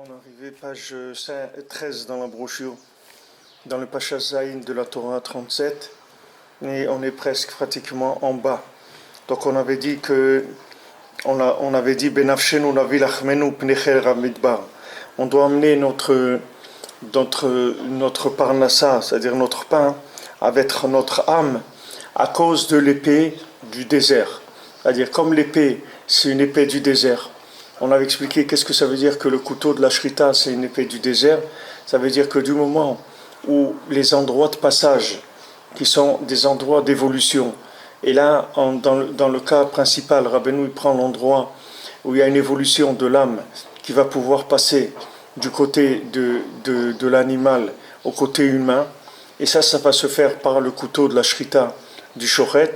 On est arrivé page 13 dans la brochure, dans le Pacha Zayin de la Torah 37, et on est presque pratiquement en bas. Donc on avait dit Benafshenu navi lachmenu pnechel ramidbar. On doit amener notre parnassa, c'est-à-dire notre pain, avec notre âme, à cause de l'épée du désert. C'est-à-dire comme l'épée, c'est une épée du désert. On avait expliqué qu'est-ce que ça veut dire que le couteau de la shrita, c'est une épée du désert. Ça veut dire que du moment où les endroits de passage, qui sont des endroits d'évolution, et là, dans le cas principal, Rabbeinu il prend l'endroit où il y a une évolution de l'âme qui va pouvoir passer du côté de l'animal au côté humain, et ça va se faire par le couteau de la shrita, du shochet.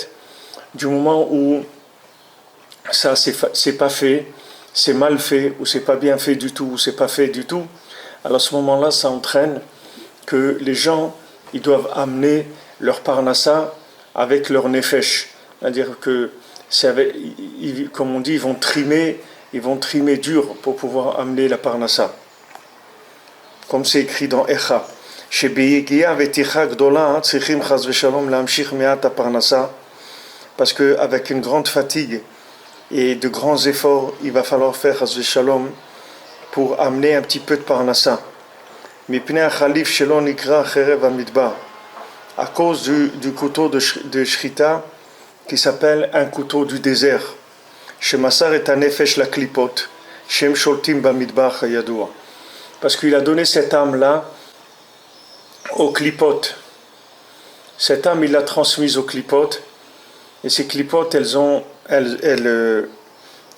Du moment où ça c'est pas fait, c'est mal fait, ou c'est pas bien fait du tout, ou c'est pas fait du tout, alors à ce moment-là, ça entraîne que les gens, ils doivent amener leur parnassa avec leur nefesh. C'est-à-dire que, comme on dit, ils vont trimer dur pour pouvoir amener la parnassa. Comme c'est écrit dans Echa. Parce qu'avec une grande fatigue et de grands efforts, il va falloir faire Chas Shalom pour amener un petit peu de parnassa. À cause du couteau de Shrita qui s'appelle un couteau du désert. Shemasar et Anefesh la klipot, Shem Sholtim Bamidbar Yadua. Parce qu'il a donné cette âme-là aux klipot. Cette âme, il l'a transmise aux klipot. Et ces klipot,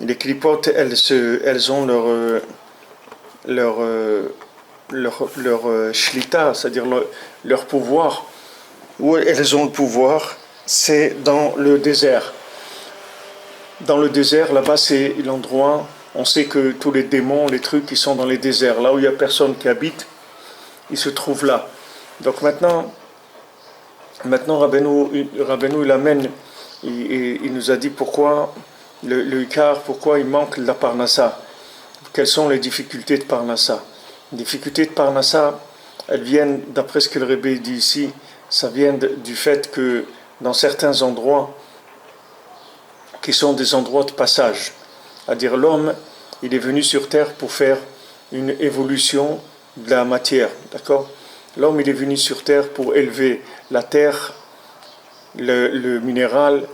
les klipot, elles ont leur shlita, c'est-à-dire leur pouvoir. Où elles ont le pouvoir, c'est dans le désert. Dans le désert, là-bas, c'est l'endroit, on sait que tous les démons, les trucs, ils sont dans les déserts. Là où il n'y a personne qui habite, ils se trouvent là. Donc maintenant Rabbeinu il amène, il nous a dit pourquoi le Ikar, pourquoi il manque la Parnassa. Quelles sont les difficultés de Parnassa? Les difficultés de Parnassa, elles viennent, d'après ce que le Rebbe dit ici, ça vient du fait que dans certains endroits, qui sont des endroits de passage, c'est-à-dire l'homme, il est venu sur terre pour faire une évolution de la matière, d'accord? L'homme, il est venu sur terre pour élever la terre, le minéral,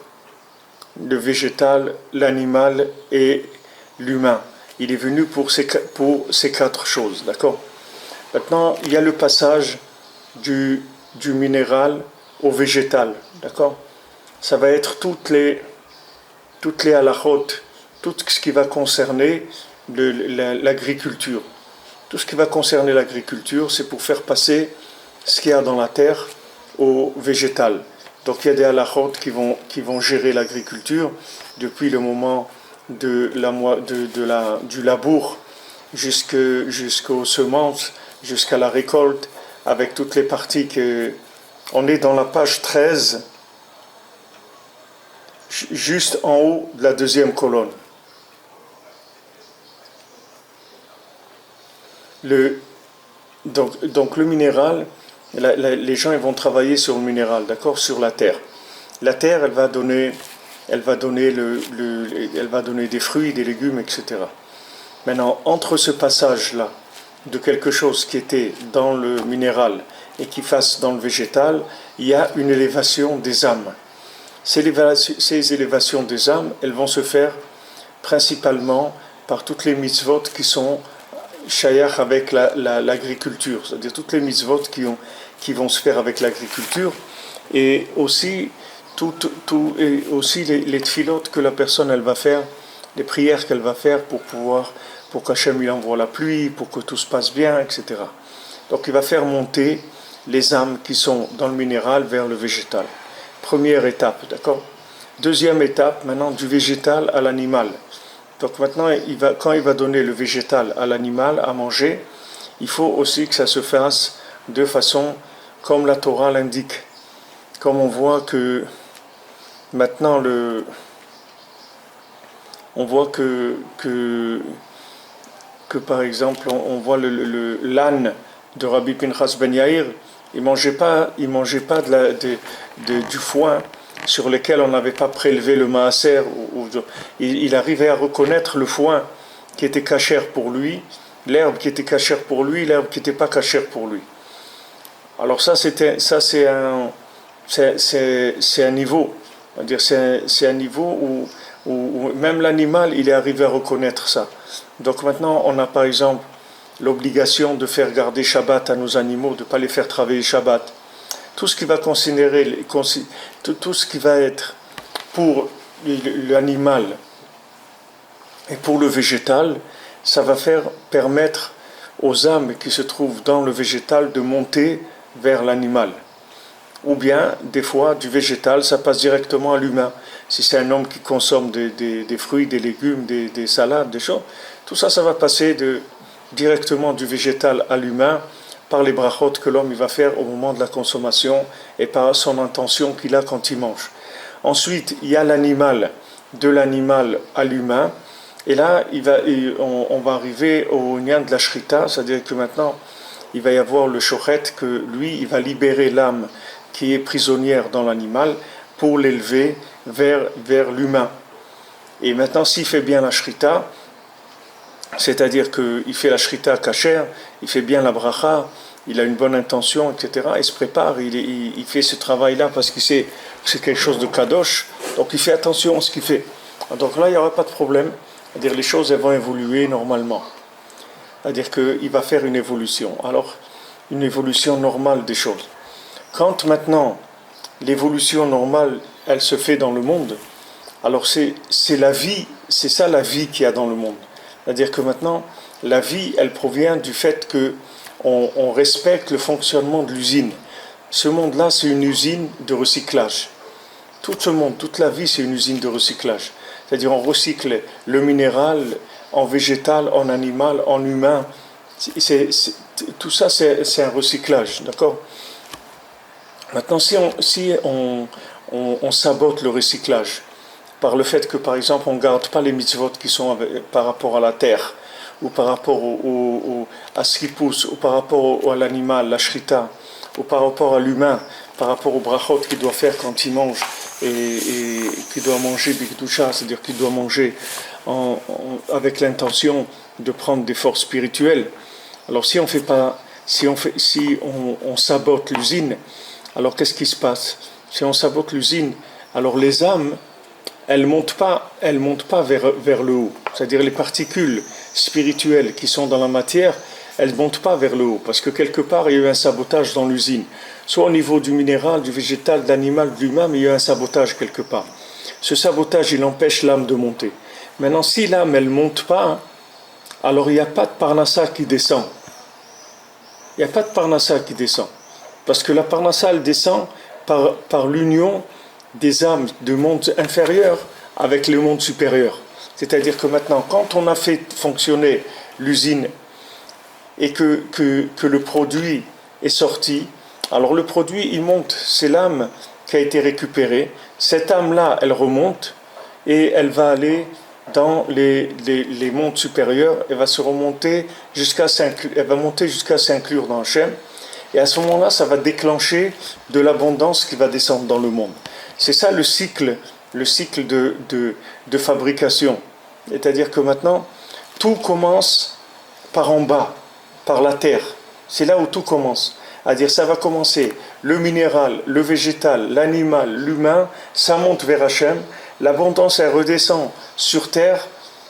le végétal, l'animal et l'humain. Il est venu pour ces quatre choses, d'accord? Maintenant, il y a le passage du minéral au végétal, d'accord? Ça va être toutes les halachot, tout ce qui va concerner l'agriculture. Tout ce qui va concerner l'agriculture, c'est pour faire passer ce qu'il y a dans la terre au végétal. Donc il y a des halachot qui vont gérer l'agriculture depuis le moment du labour jusqu'aux semences, jusqu'à la récolte, avec toutes les parties que... On est dans la page 13, juste en haut de la deuxième colonne. Donc le minéral, les gens ils vont travailler sur le minéral, d'accord, sur la terre. La terre, elle va donner des fruits, des légumes, etc. Maintenant, entre ce passage-là, de quelque chose qui était dans le minéral et qui fasse dans le végétal, il y a une élévation des âmes. Ces élévations des âmes, elles vont se faire principalement par toutes les mitzvot qui sont shayach avec l'agriculture, c'est-à-dire toutes les mitzvot qui vont se faire avec l'agriculture, et aussi les tfilot que la personne elle va faire, les prières qu'elle va faire pour qu'Hachem il envoie la pluie, pour que tout se passe bien, etc. Donc il va faire monter les âmes qui sont dans le minéral vers le végétal. Première étape, d'accord? Deuxième étape, maintenant du végétal à l'animal. Donc maintenant, quand il va donner le végétal à l'animal à manger, il faut aussi que ça se fasse de façon comme la Torah l'indique. Comme on voit que maintenant on voit que par exemple, on voit l'âne de Rabbi Pinchas Ben Yair, il mangeait pas du foin sur lequel on n'avait pas prélevé le maaser. Il arrivait à reconnaître le foin qui était cachère pour lui, l'herbe qui était cachère pour lui, l'herbe qui n'était pas cachère pour lui. Alors c'est un niveau, c'est un niveau où même l'animal il est arrivé à reconnaître ça. Donc maintenant on a par exemple l'obligation de faire garder Shabbat à nos animaux, de ne pas les faire travailler Shabbat. Tout ce qui va considérer, tout ce qui va être pour l'animal et pour le végétal, ça va permettre aux âmes qui se trouvent dans le végétal de monter vers l'animal. Ou bien, des fois, du végétal, ça passe directement à l'humain. Si c'est un homme qui consomme des fruits, des légumes, des salades, des choses, tout ça, ça va passer directement du végétal à l'humain par les brachot que l'homme il va faire au moment de la consommation et par son intention qu'il a quand il mange. Ensuite, il y a l'animal, de l'animal à l'humain, et là, on va arriver au lien de la shrita, c'est-à-dire que maintenant, il va y avoir le shochet, que lui, il va libérer l'âme qui est prisonnière dans l'animal pour l'élever vers l'humain. Et maintenant, s'il fait bien la shrita, c'est-à-dire qu'il fait la shrita kasher, il fait bien la bracha, il a une bonne intention, etc. Il se prépare, il fait ce travail-là parce qu'il sait que c'est quelque chose de kadosh, donc il fait attention à ce qu'il fait. Donc là, il n'y aura pas de problème, c'est-à-dire les choses elles vont évoluer normalement. C'est-à-dire qu'il va faire une évolution. Alors, une évolution normale des choses. Quand maintenant, l'évolution normale, elle se fait dans le monde, alors c'est la vie, c'est ça la vie qu'il y a dans le monde. C'est-à-dire que maintenant, la vie, elle provient du fait qu'on respecte le fonctionnement de l'usine. Ce monde-là, c'est une usine de recyclage. Tout ce monde, toute la vie, c'est une usine de recyclage. C'est-à-dire on recycle le minéral en végétal, en animal, en humain. Tout ça, c'est un recyclage, d'accord ? Maintenant, si on sabote le recyclage, par le fait que, par exemple, on ne garde pas les mitzvot qui sont par rapport à la terre, ou par rapport à ce qui pousse, ou par rapport à l'animal, la shrita, ou par rapport à l'humain, par rapport au brachot qu'il doit faire quand il mange, et qu'il doit manger bikdusha, c'est-à-dire qu'il doit manger avec l'intention de prendre des forces spirituelles. Alors si on fait pas, si on sabote l'usine, alors qu'est-ce qui se passe ? Si on sabote l'usine, alors les âmes, elles montent pas vers le haut. C'est-à-dire les particules spirituelles qui sont dans la matière, elles ne montent pas vers le haut, parce que quelque part, il y a eu un sabotage dans l'usine. Soit au niveau du minéral, du végétal, de l'animal, de l'humain, mais il y a eu un sabotage quelque part. Ce sabotage, il empêche l'âme de monter. Maintenant, si l'âme, elle ne monte pas, alors il n'y a pas de parnassa qui descend. Il n'y a pas de parnassa qui descend. Parce que la parnassa, elle descend par l'union des âmes de monde inférieur avec le monde supérieur. C'est-à-dire que maintenant, quand on a fait fonctionner l'usine et que le produit est sorti, alors le produit, il monte. C'est l'âme qui a été récupérée. Cette âme-là, elle remonte et elle va aller dans les mondes supérieurs. Elle va se remonter elle va monter jusqu'à s'inclure dans Hachem. Et à ce moment-là, ça va déclencher de l'abondance qui va descendre dans le monde. C'est ça le cycle de fabrication. C'est-à-dire que maintenant, tout commence par en bas, par la terre. C'est là où tout commence. C'est-à-dire ça va commencer, le minéral, le végétal, l'animal, l'humain, ça monte vers Hachem, l'abondance elle redescend sur terre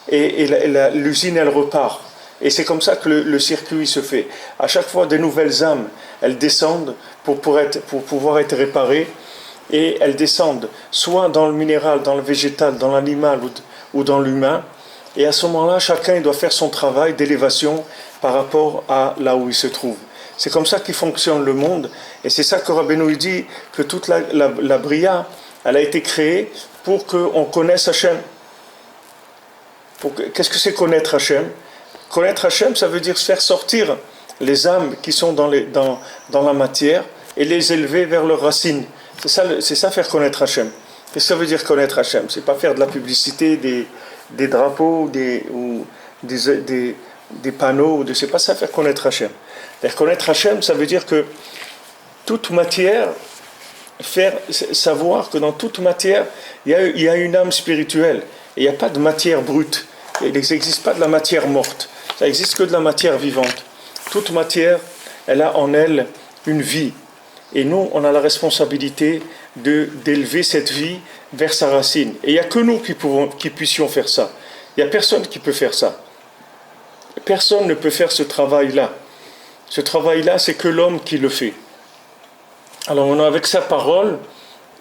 et l'usine elle repart. Et c'est comme ça que le circuit se fait. À chaque fois, des nouvelles âmes, elles descendent pour pouvoir être réparées, et elles descendent soit dans le minéral, dans le végétal, dans l'animal ou dans l'humain. Et à ce moment-là, chacun doit faire son travail d'élévation par rapport à là où il se trouve. C'est comme ça qu'il fonctionne le monde, et c'est ça que Rabbeinu dit, que toute la Bria, elle a été créée pour qu'on connaisse Hachem. Qu'est-ce que c'est connaître Hachem ? Connaître Hachem, ça veut dire faire sortir les âmes qui sont dans la matière et les élever vers leurs racines. C'est ça faire connaître Hachem. Qu'est-ce que ça veut dire connaître Hachem ? C'est pas faire de la publicité, des drapeaux, des panneaux, c'est pas ça faire connaître Hachem. Faire connaître Hachem, ça veut dire que toute matière, savoir que dans toute matière, il y a une âme spirituelle. Et il n'y a pas de matière brute. Il n'existe pas de la matière morte. Ça n'existe que de la matière vivante. Toute matière, elle a en elle une vie. Et nous, on a la responsabilité d'élever cette vie vers sa racine. Et il n'y a que nous qui puissions faire ça. Il n'y a personne qui peut faire ça. Personne ne peut faire ce travail-là. Ce travail-là, c'est que l'homme qui le fait. Alors, avec sa parole,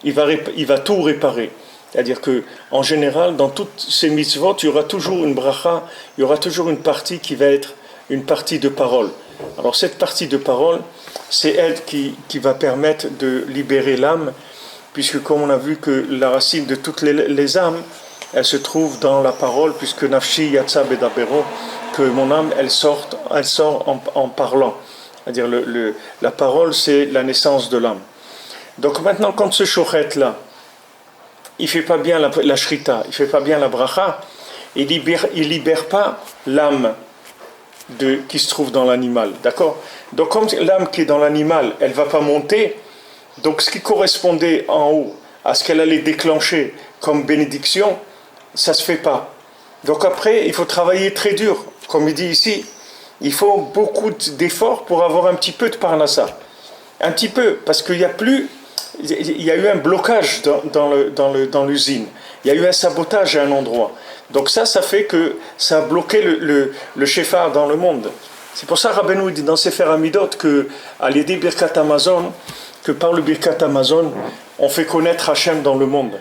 il va tout réparer. C'est-à-dire qu'en général, dans toutes ces mitzvot, il y aura toujours une bracha, il y aura toujours une partie qui va être une partie de parole. Alors, cette partie de parole, c'est elle qui va permettre de libérer l'âme, puisque comme on a vu que la racine de toutes les âmes, elle se trouve dans la parole, puisque Nafshi Yatsa Bedabero, que mon âme, elle sort en parlant. C'est-à-dire la parole, c'est la naissance de l'âme. Donc maintenant, quand ce shochet-là, il ne fait pas bien la shrita, il ne fait pas bien la bracha, il libère pas l'âme qui se trouve dans l'animal. D'accord? Donc comme l'âme qui est dans l'animal, elle ne va pas monter, donc ce qui correspondait en haut à ce qu'elle allait déclencher comme bénédiction, ça ne se fait pas. Donc après, il faut travailler très dur. Comme il dit ici, il faut beaucoup d'efforts pour avoir un petit peu de parnassa. Un petit peu, parce qu'il y a eu un blocage dans l'usine. Il y a eu un sabotage à un endroit. Donc ça fait que ça a bloqué le shofar dans le monde. C'est pour ça Rabbeinu dit dans Sefer Hamidot que à l'aider Birkat Hamazon, que par le Birkat Hamazon, on fait connaître Hachem dans le monde.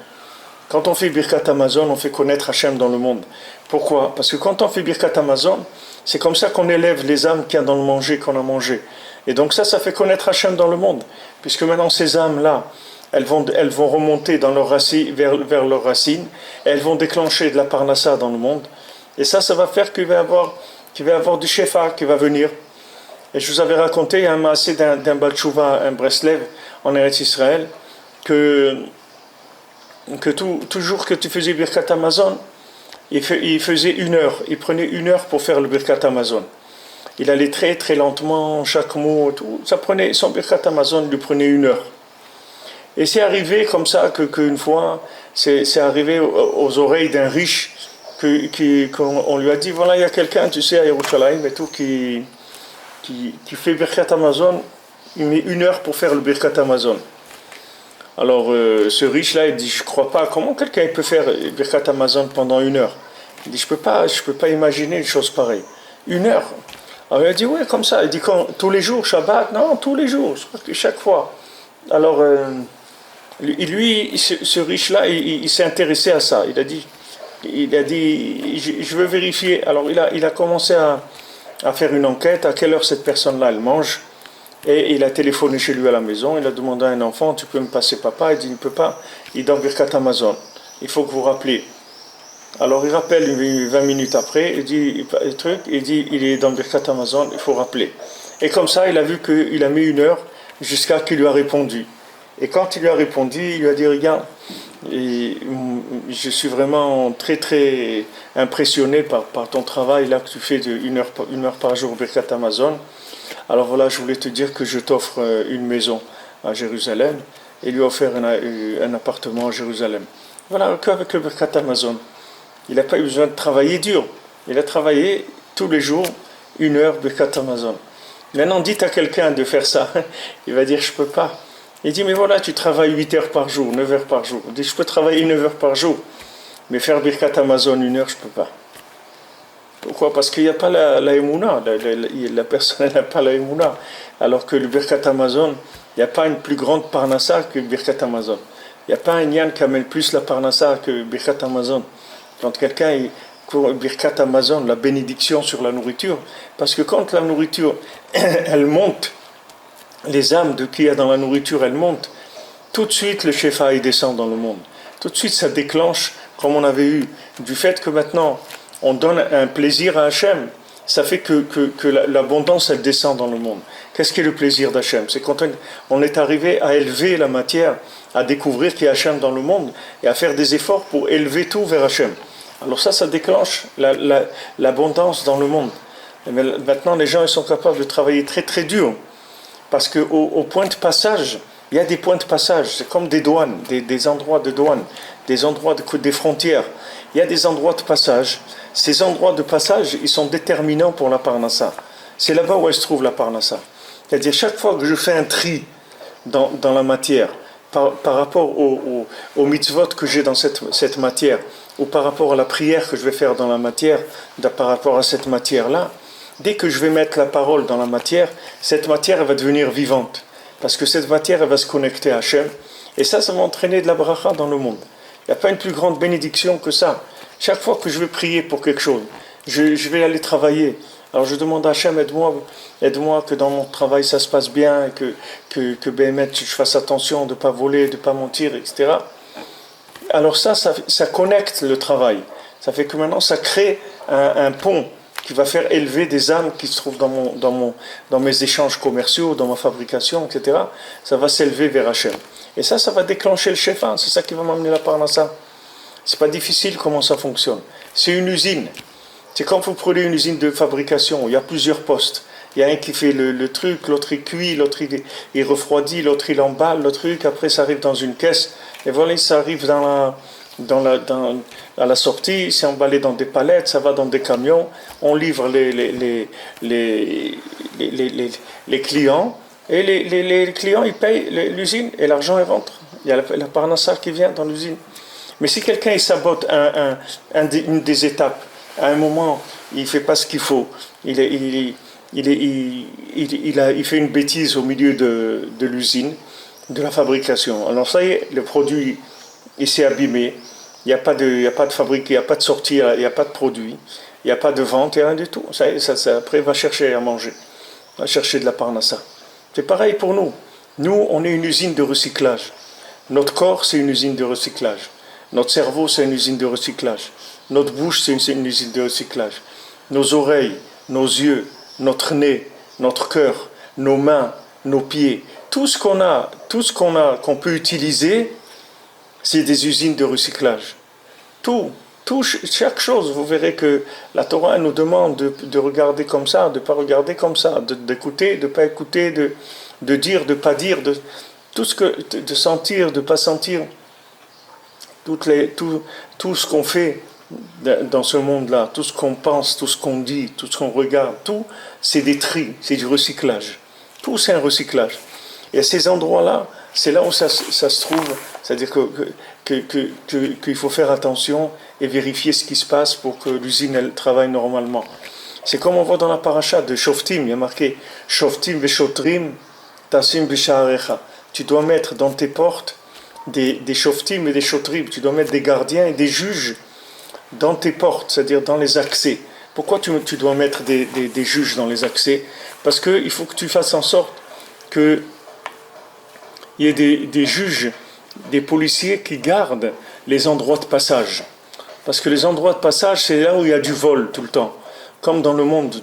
Quand on fait Birkat Hamazon, on fait connaître Hachem dans le monde. Pourquoi? Parce que quand on fait Birkat Hamazon, c'est comme ça qu'on élève les âmes qu'il y a dans le manger qu'on a mangé. Et donc ça fait connaître Hachem dans le monde. Puisque maintenant ces âmes-là, elles vont remonter dans leur racine, vers leurs racines, et elles vont déclencher de la parnassa dans le monde. Et ça va faire qu'il va y avoir du shefa qui va venir. Et je vous avais raconté un maasé d'un Baal Tshuva, un Breslev, en Eretz Israël, que toujours que tu faisais Birkat Hamazon, il faisait 1 heure. Il prenait 1 heure pour faire le Birkat Hamazon. Il allait très très lentement, chaque mot, tout. Son Birkat Hamazon lui prenait 1 heure. Et c'est arrivé comme ça qu'une fois, c'est arrivé aux oreilles d'un riche qu'on lui a dit, voilà, il y a quelqu'un, tu sais, à Yerushalayim et tout, qui fait Birkat Hamazon, il met 1 heure pour faire le Birkat Hamazon. Alors ce riche-là, il dit, je ne crois pas, comment quelqu'un peut faire Birkat Hamazon pendant 1 heure? Il dit, je peux pas imaginer une chose pareille. 1 heure. Alors il a dit, oui, comme ça. Il dit, tous les jours, Shabbat? Non, tous les jours, chaque fois. Alors, lui, ce riche-là, il s'est intéressé à ça. Il a dit, je veux vérifier. Alors il a commencé à faire une enquête, à quelle heure cette personne-là, elle mange. Et il a téléphoné chez lui à la maison, il a demandé à un enfant, tu peux me passer papa? Il dit, il ne peut pas, il est dans Birkat Hamazon, il faut que vous rappeliez. Alors il rappelle 20 minutes après, il dit, il est dans Birkat Hamazon, il faut rappeler. Et comme ça, il a vu qu'il a mis 1 heure jusqu'à qu'il lui a répondu. Et quand il lui a répondu, il lui a dit, regarde, je suis vraiment très très impressionné par ton travail là que tu fais de 1 heure par jour Birkat Hamazon. Alors voilà, je voulais te dire que je t'offre une maison à Jérusalem et lui offrir un appartement à Jérusalem. Voilà, qu'avec le Birkat Hamazon. Il n'a pas eu besoin de travailler dur. Il a travaillé tous les jours 1 heure Birkat Hamazon. Maintenant, dites à quelqu'un de faire ça. Il va dire, je ne peux pas. Il dit, mais voilà, tu travailles 8 heures par jour, 9 heures par jour. Il dit, je peux travailler 9 heures par jour, mais faire Birkat Hamazon 1 heure, je ne peux pas. Pourquoi? Parce qu'il n'y a pas la émouna. La personne n'a pas la émouna. Alors que le Birkat Hamazon, il n'y a pas une plus grande parnassa que le Birkat Hamazon. Il n'y a pas un yan qui amène plus la parnassa que le Birkat Hamazon. Quand quelqu'un court Birkat Hamazon, la bénédiction sur la nourriture, parce que quand la nourriture, elle monte, les âmes de qui il y a dans la nourriture, elles montent, tout de suite le shefa il descend dans le monde. Tout de suite ça déclenche, comme on avait eu, du fait que maintenant on donne un plaisir à Hachem, ça fait que l'abondance elle descend dans le monde. Qu'est-ce qui est le plaisir d'Hachem? C'est quand on est arrivé à élever la matière, à découvrir qu'il y a Hachem dans le monde et à faire des efforts pour élever tout vers Hachem. Alors ça déclenche l'abondance dans le monde. Mais maintenant, les gens ils sont capables de travailler très très dur. Parce qu'au point de passage, il y a des points de passage. C'est comme des douanes, des endroits de douane, des endroits des frontières. Il y a des endroits de passage. Ces endroits de passage, ils sont déterminants pour la parnassa. C'est là-bas où elle se trouve la parnassa. C'est-à-dire, chaque fois que je fais un tri dans la matière, par rapport au mitzvot que j'ai dans cette matière, ou par rapport à la prière que je vais faire dans la matière, par rapport à cette matière-là, dès que je vais mettre la parole dans la matière, cette matière elle va devenir vivante. Parce que cette matière elle va se connecter à Hachem. Et ça va entraîner de la bracha dans le monde. Il n'y a pas une plus grande bénédiction que ça. Chaque fois que je vais prier pour quelque chose, je vais aller travailler. Alors je demande à Hachem, aide-moi que dans mon travail ça se passe bien, que Béhémet, je fasse attention de ne pas voler, de ne pas mentir, etc. Alors ça connecte le travail. Ça fait que maintenant ça crée un pont qui va faire élever des âmes qui se trouvent dans mes échanges commerciaux, dans ma fabrication, etc. Ça va s'élever vers Hachem. Et ça va déclencher le Shefa. C'est ça qui va m'amener la parnassa. C'est pas difficile comment ça fonctionne. C'est une usine. C'est comme vous prenez une usine de fabrication, il y a plusieurs postes. Il y a un qui fait le truc, l'autre il cuit, l'autre il refroidit, l'autre il emballe, le truc, après ça arrive dans une caisse, et voilà, ça arrive à la sortie, c'est emballé dans des palettes, ça va dans des camions, on livre les clients, et les clients ils payent l'usine, et l'argent il rentre. Il y a la parnassa qui vient dans l'usine. Mais si quelqu'un il sabote une des étapes, à un moment, il ne fait pas ce qu'il faut. Il fait une bêtise au milieu de l'usine, de la fabrication. Alors ça y est, le produit, il s'est abîmé. Il n'y a pas de fabrique, il n'y a pas de sortie, il n'y a pas de produit, il n'y a pas de vente, il n'y a rien du tout. Ça, après, il va chercher à manger. Il va chercher de la parnassa. C'est pareil pour nous. Nous, on est une usine de recyclage. Notre corps, c'est une usine de recyclage. Notre cerveau, c'est une usine de recyclage. Notre bouche, c'est une usine de recyclage. Nos oreilles, nos yeux, notre nez, notre cœur, nos mains, nos pieds, tout ce qu'on peut utiliser, c'est des usines de recyclage. Chaque chose, vous verrez que la Torah nous demande de regarder comme ça, de ne pas regarder comme ça, d'écouter, de ne pas écouter, de dire, de ne pas dire, de sentir, de ne pas sentir. Tout ce qu'on fait dans ce monde-là, tout ce qu'on pense, tout ce qu'on dit, tout ce qu'on regarde, tout, c'est des tris, c'est du recyclage. Tout, c'est un recyclage. Et à ces endroits-là, c'est là où ça se trouve, c'est-à-dire qu'il faut faire attention et vérifier ce qui se passe pour que l'usine elle travaille normalement. C'est comme on voit dans la paracha de Shoftim, il y a marqué Shoftim veshotrim tasim b'sha'arecha. Tu dois mettre dans tes portes des shoftim et des shotrim, tu dois mettre des gardiens et des juges dans tes portes, c'est-à-dire dans les accès. Pourquoi tu dois mettre des juges dans les accès? Parce qu'il faut que tu fasses en sorte qu'il y ait des juges, des policiers qui gardent les endroits de passage. Parce que les endroits de passage, c'est là où il y a du vol tout le temps. Comme dans le monde,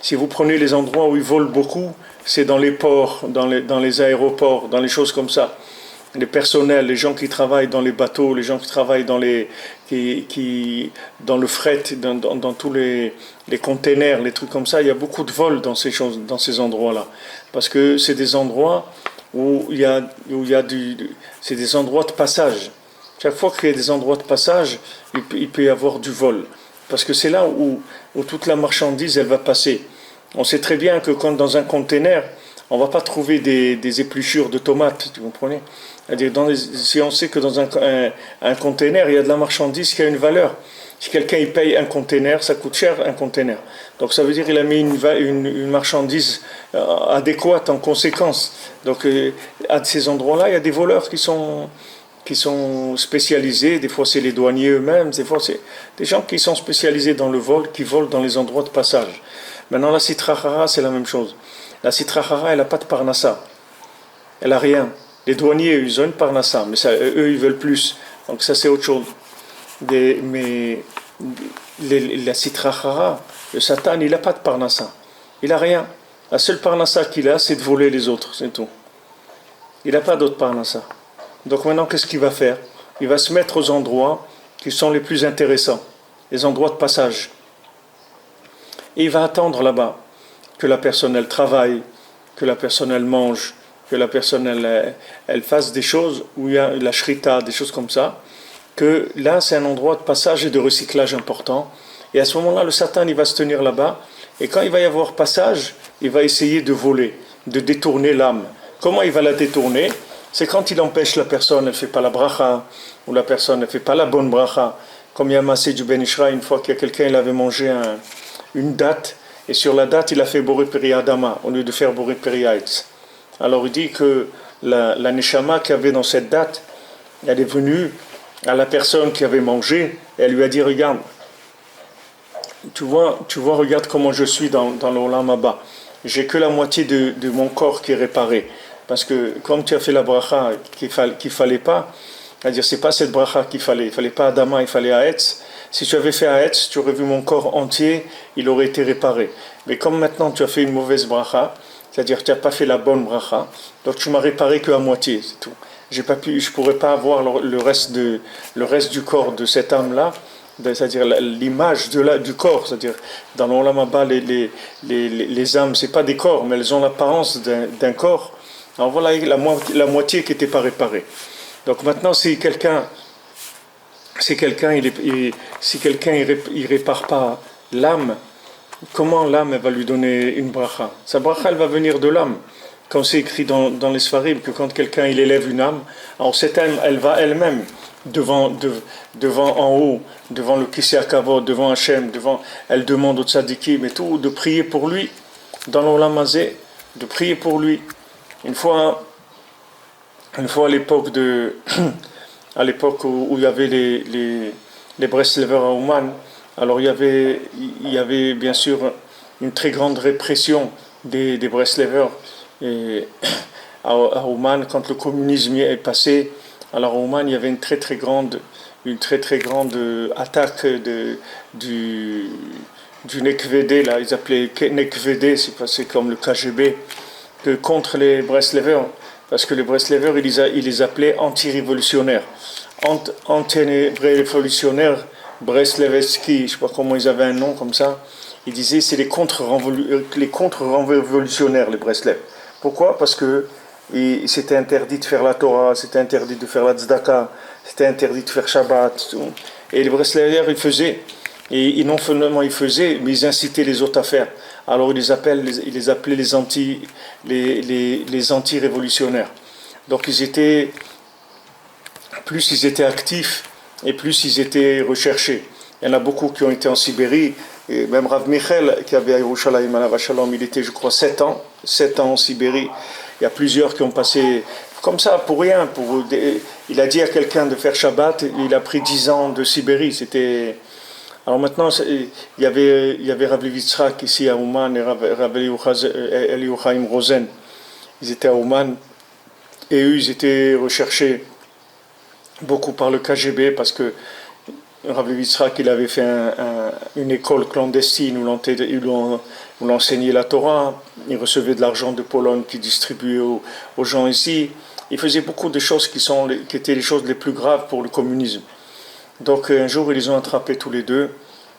si vous prenez les endroits où ils volent beaucoup, c'est dans les ports, dans les aéroports, dans les choses comme ça. Les personnels, les gens qui travaillent dans les bateaux, les gens qui travaillent dans le fret, dans tous les containers, les trucs comme ça, il y a beaucoup de vols dans ces endroits-là. Parce que c'est des endroits où c'est des endroits de passage. Chaque fois qu'il y a des endroits de passage, il peut y avoir du vol. Parce que c'est là où toute la marchandise, elle va passer. On sait très bien que quand dans un container, on ne va pas trouver des épluchures de tomates, tu comprenez? C'est-à-dire, si on sait que dans un container, il y a de la marchandise qui a une valeur. Si quelqu'un il paye un container, ça coûte cher un container. Donc ça veut dire qu'il a mis une marchandise adéquate en conséquence. Donc à ces endroits-là, il y a des voleurs qui sont spécialisés. Des fois, c'est les douaniers eux-mêmes. Des fois, c'est des gens qui sont spécialisés dans le vol, qui volent dans les endroits de passage. Maintenant, la Sitra Achara, c'est la même chose. La Sitra Achara, elle n'a pas de parnassa. Elle n'a rien. Les douaniers, ils ont une parnassa, mais ça, eux, ils veulent plus. Donc ça, c'est autre chose. Mais la Sitra Achara, le Satan, il n'a pas de parnassa. Il n'a rien. La seule parnassa qu'il a, c'est de voler les autres, c'est tout. Il n'a pas d'autre parnassa. Donc maintenant, qu'est-ce qu'il va faire? Il va se mettre aux endroits qui sont les plus intéressants, les endroits de passage. Et il va attendre là-bas que la personne elle travaille, que la personne elle mange, que la personne elle fasse des choses où il y a la shrita, des choses comme ça, que là c'est un endroit de passage et de recyclage important. Et à ce moment-là, le Satan il va se tenir là-bas, et quand il va y avoir passage, il va essayer de voler, de détourner l'âme. Comment il va la détourner? C'est quand il empêche la personne, elle ne fait pas la bracha, ou la personne ne fait pas la bonne bracha. Comme il y a Massé du Ben Ishra, une fois qu'il y a quelqu'un, il avait mangé une date, et sur la date, il a fait Boré Peri Adama, au lieu de faire Boré Peri Haetz. Alors il dit que la Neshama qu'il y avait dans cette date, elle est venue à la personne qui avait mangé, et elle lui a dit, regarde, tu vois, regarde comment je suis dans l'Olam Abba. J'ai que la moitié de mon corps qui est réparé. Parce que comme tu as fait la bracha qu'il fallait pas, c'est-à-dire c'est pas cette bracha qu'il fallait. Il fallait pas Adama, il fallait Haetz. Si tu avais fait Haetz, tu aurais vu mon corps entier, il aurait été réparé. Mais comme maintenant tu as fait une mauvaise bracha, c'est-à-dire tu n'as pas fait la bonne bracha, donc tu m'as réparé que à moitié, c'est tout. Je pourrais pas avoir le reste du corps de cette âme-là, c'est-à-dire l'image du corps, c'est-à-dire dans l'Olam Haba, les âmes, c'est pas des corps, mais elles ont l'apparence d'un corps. Alors voilà la moitié qui n'était pas réparée. Donc maintenant, si quelqu'un il répare pas l'âme, comment l'âme elle va lui donner une bracha? Sa bracha elle va venir de l'âme. Quand c'est écrit dans les Sfarim que quand quelqu'un il élève une âme, alors cette âme elle va elle-même devant en haut, devant le Kisei HaKavod, devant Hachem, elle demande au tzadikim et tout, de prier pour lui, dans l'Olam Hazé, de prier pour lui. Une fois à l'époque où il y avait les Breslevers à Ouman, alors il y avait bien sûr une très grande répression des Breslevers à Ouman quand le communisme est passé. Alors à Ouman il y avait une très très grande attaque du NKVD, là ils appelaient NKVD, c'est comme le KGB, contre les Breslevers, parce que les Breslevers ils les appelaient anti-révolutionnaires, anti-révolutionnaires Breslevski, je ne sais pas comment ils avaient un nom comme ça. Ils disaient c'est les contre-révolutionnaires, les Breslev. Pourquoi? Parce que c'était interdit de faire la Torah, c'était interdit de faire la Tzedaka, c'était interdit de faire Shabbat. Et les Breslevers ils faisaient, et non seulement ils faisaient, mais ils incitaient les autres à faire. Alors ils les appelaient les anti-révolutionnaires. Donc plus ils étaient actifs et plus ils étaient recherchés. Il y en a beaucoup qui ont été en Sibérie, et même Rav Michel qui avait à Yerushalayim alav shalom, il était je crois 7 ans en Sibérie. Il y a plusieurs qui ont passé comme ça pour rien. Il a dit à quelqu'un de faire Shabbat, il a pris 10 ans de Sibérie. Alors maintenant, il y avait Rav Yitzhak ici à Ouman et Rav Eliyahu Rosen. Ils étaient à Ouman et eux, ils étaient recherchés beaucoup par le KGB parce que Rav Yitzhak, il avait fait une école clandestine où on enseignait la Torah. Il recevait de l'argent de Pologne qu'il distribuait aux gens ici. Il faisait beaucoup de choses qui étaient les choses les plus graves pour le communisme. Donc un jour, ils les ont attrapés tous les deux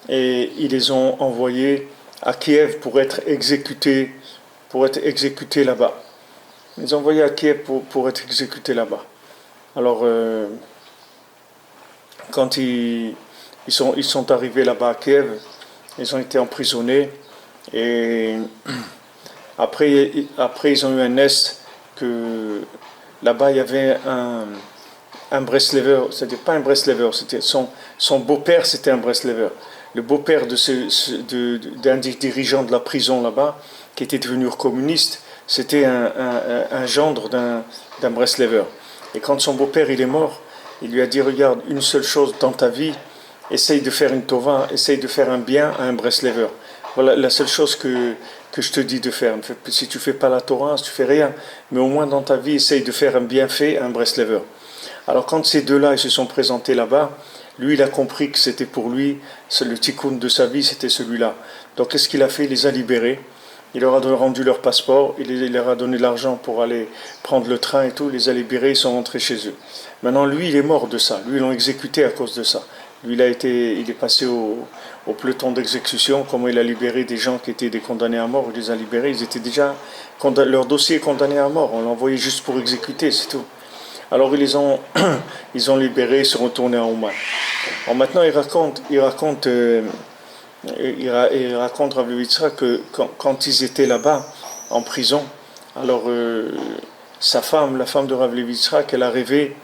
et ils les ont envoyés à Kiev pour être exécutés là-bas. Ils les ont envoyés à Kiev pour être exécutés là-bas. Alors, quand ils sont arrivés là-bas à Kiev, ils ont été emprisonnés et après ils ont eu un est que là-bas il y avait un Breslever, c'est-à-dire pas un Breslever, c'était son beau-père, c'était un Breslever. Le beau-père d'un des dirigeants de la prison là-bas, qui était devenu communiste, c'était un gendre d'un Breslever. Et quand son beau-père il est mort, il lui a dit, regarde, une seule chose dans ta vie, essaye de faire une tova, essaye de faire un bien à un Breslever. Voilà la seule chose que je te dis de faire. Si tu ne fais pas la Torah, si tu ne fais rien, mais au moins dans ta vie, essaye de faire un bienfait à un Breslever. Alors quand ces deux-là ils se sont présentés là-bas, lui il a compris que c'était pour lui, le tikkun de sa vie c'était celui-là. Donc qu'est-ce qu'il a fait? Il les a libérés, il leur a rendu leur passeport, il leur a donné de l'argent pour aller prendre le train et tout, il les a libérés, ils sont rentrés chez eux. Maintenant lui il est mort de ça, lui ils l'ont exécuté à cause de ça. Lui, il est passé au peloton d'exécution, comment il a libéré des gens qui étaient des condamnés à mort, il les a libérés, ils étaient déjà, leur dossier est condamné à mort, on l'a envoyé juste pour exécuter, c'est tout. Alors ils ont libéré, ils sont retournés en Oman. Alors maintenant il raconte Rav Levitsra que quand ils étaient là-bas, en prison, alors sa femme, la femme de Rav Levitsra, elle a rêvé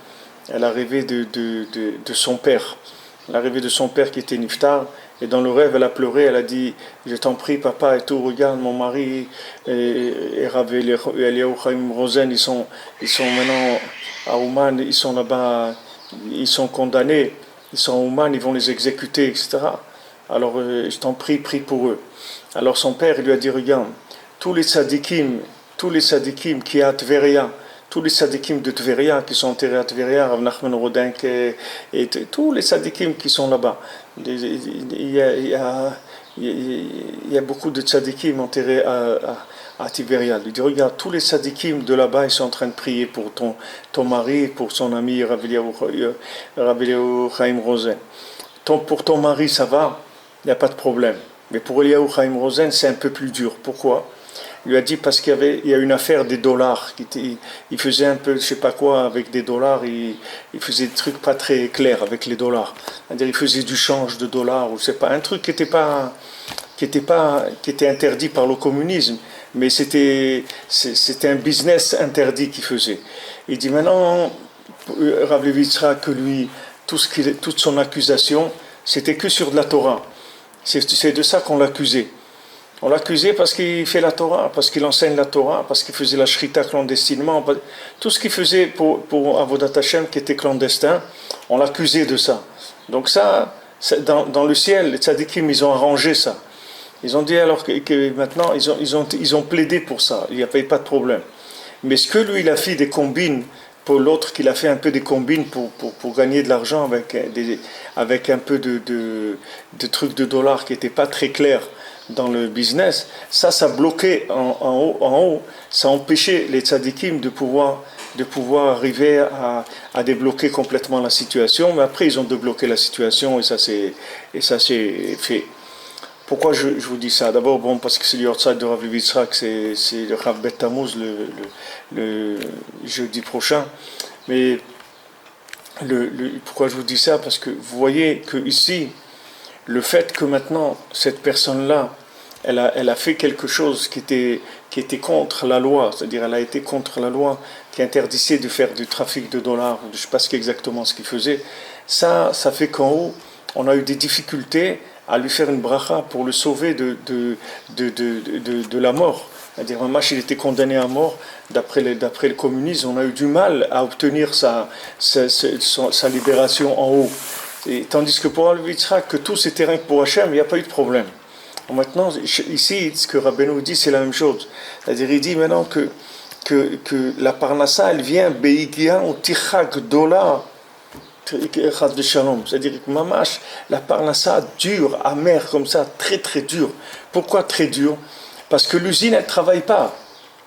de son père. Elle a rêvé de son père qui était Niftar, et dans le rêve, elle a pleuré, elle a dit, je t'en prie, papa, et tout, regarde, mon mari et Rav Eliyahu Chaim Rosen, ils sont maintenant à Ouman, ils sont là-bas, ils sont condamnés, ils sont à Ouman, ils vont les exécuter, etc. Alors, je t'en prie, prie pour eux. Alors son père, il lui a dit, regarde, tous les tzadikim qui a Tveria, tous les tzadikim de Tveria qui sont enterrés à Tveria, Rav Nachman Rodenk et tous les tzadikim qui sont là-bas. Il y a beaucoup de tzadikim enterrés à Tveria. Il dit, regarde, tous les tzadikim de là-bas, ils sont en train de prier pour ton mari, pour son ami Rav Eliyahu Chaim Rosen. Pour ton mari, ça va, il n'y a pas de problème. Mais pour Eliyahu Chaim Rosen, c'est un peu plus dur. Pourquoi ? Il lui a dit parce qu'il y a une affaire des dollars. Il faisait un peu, je sais pas quoi, avec des dollars. Il faisait des trucs pas très clairs avec les dollars. C'est-à-dire, il faisait du change de dollars, ou c'est pas un truc qui était interdit par le communisme, mais c'était un business interdit qu'il faisait. Il dit maintenant, Rav Levitsra, que lui, toute son accusation, c'était que sur de la Torah. C'est de ça qu'on l'accusait. On l'accusait parce qu'il fait la Torah, parce qu'il enseigne la Torah, parce qu'il faisait la shrita clandestinement. Tout ce qu'il faisait pour Avodat Hashem qui était clandestin, on l'accusait de ça. Donc ça, dans le ciel, les tzadikim, ils ont arrangé ça. Ils ont dit alors que maintenant, ils ont plaidé pour ça. Il n'y a pas de problème. Mais ce que lui, il a fait des combines, pour l'autre qu'il a fait un peu des combines pour gagner de l'argent avec un peu de trucs de dollars qui n'étaient pas très clairs dans le business, ça bloquait en haut, ça empêchait les tzadikim de pouvoir arriver à débloquer complètement la situation, mais après ils ont débloqué la situation et ça s'est fait. Pourquoi je vous dis ça? D'abord, parce que c'est le Yortzeit de Rav Levitsra, c'est le Rav Bet Tammuz le jeudi prochain. Mais pourquoi je vous dis ça? Parce que vous voyez que ici, le fait que maintenant, cette personne-là, elle a fait quelque chose qui était contre la loi, c'est-à-dire elle a été contre la loi qui interdisait de faire du trafic de dollars, je ne sais pas exactement ce qu'il faisait, ça fait qu'en haut, on a eu des difficultés à lui faire une bracha pour le sauver de la mort. C'est-à-dire, il était condamné à mort d'après le communisme. On a eu du mal à obtenir sa libération en haut. Et, tandis que pour Al-Vitra, que tout c'était rien que pour Hachem, il n'y a pas eu de problème. Maintenant, ici, ce que Rabbeinu dit, c'est la même chose. C'est-à-dire, il dit maintenant que la Parnassa, elle vient Beigia ou Tichak Dola. C'est-à-dire que Mamash, la Parnassa dure, amère comme ça, très très dure. Pourquoi très dure? Parce que l'usine, elle ne travaille pas.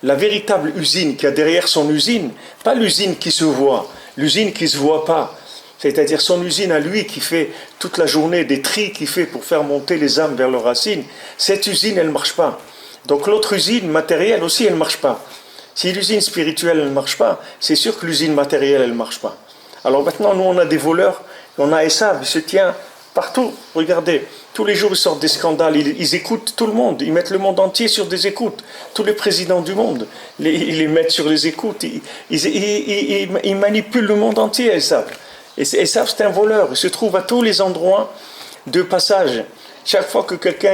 La véritable usine qu'il y a derrière son usine, pas l'usine qui se voit, l'usine qui ne se voit pas. C'est-à-dire son usine à lui qui fait toute la journée des tris qu'il fait pour faire monter les âmes vers leurs racines, cette usine, elle ne marche pas. Donc l'autre usine matérielle aussi, elle ne marche pas. Si l'usine spirituelle ne marche pas, c'est sûr que l'usine matérielle, elle ne marche pas. Alors maintenant, nous, on a des voleurs, on a Esav, il se tient partout. Regardez, tous les jours, ils sortent des scandales, ils écoutent tout le monde, ils mettent le monde entier sur des écoutes. Tous les présidents du monde, ils les mettent sur les écoutes, ils manipulent le monde entier, Esav. Et Esav, c'est un voleur, il se trouve à tous les endroits de passage. Chaque fois que quelqu'un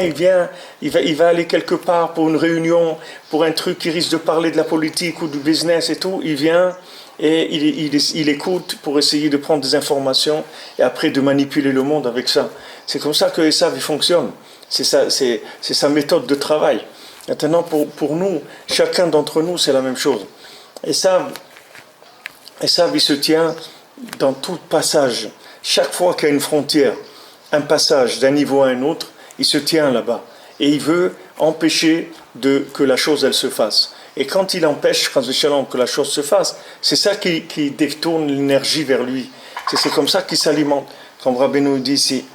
il va aller quelque part pour une réunion, pour un truc qui risque de parler de la politique ou du business et tout, il vient et il écoute pour essayer de prendre des informations et après de manipuler le monde avec ça. C'est comme ça que Esav il fonctionne. C'est sa méthode de travail. Maintenant, pour nous, chacun d'entre nous, c'est la même chose. Esav, il se tient dans tout passage. Chaque fois qu'il y a une frontière, un passage d'un niveau à un autre, il se tient là-bas. Et il veut empêcher que la chose, elle se fasse. Et quand il empêche, que la chose se fasse, c'est ça qui détourne l'énergie vers lui. C'est comme ça qu'il s'alimente. comme Rabbeinu dit ici,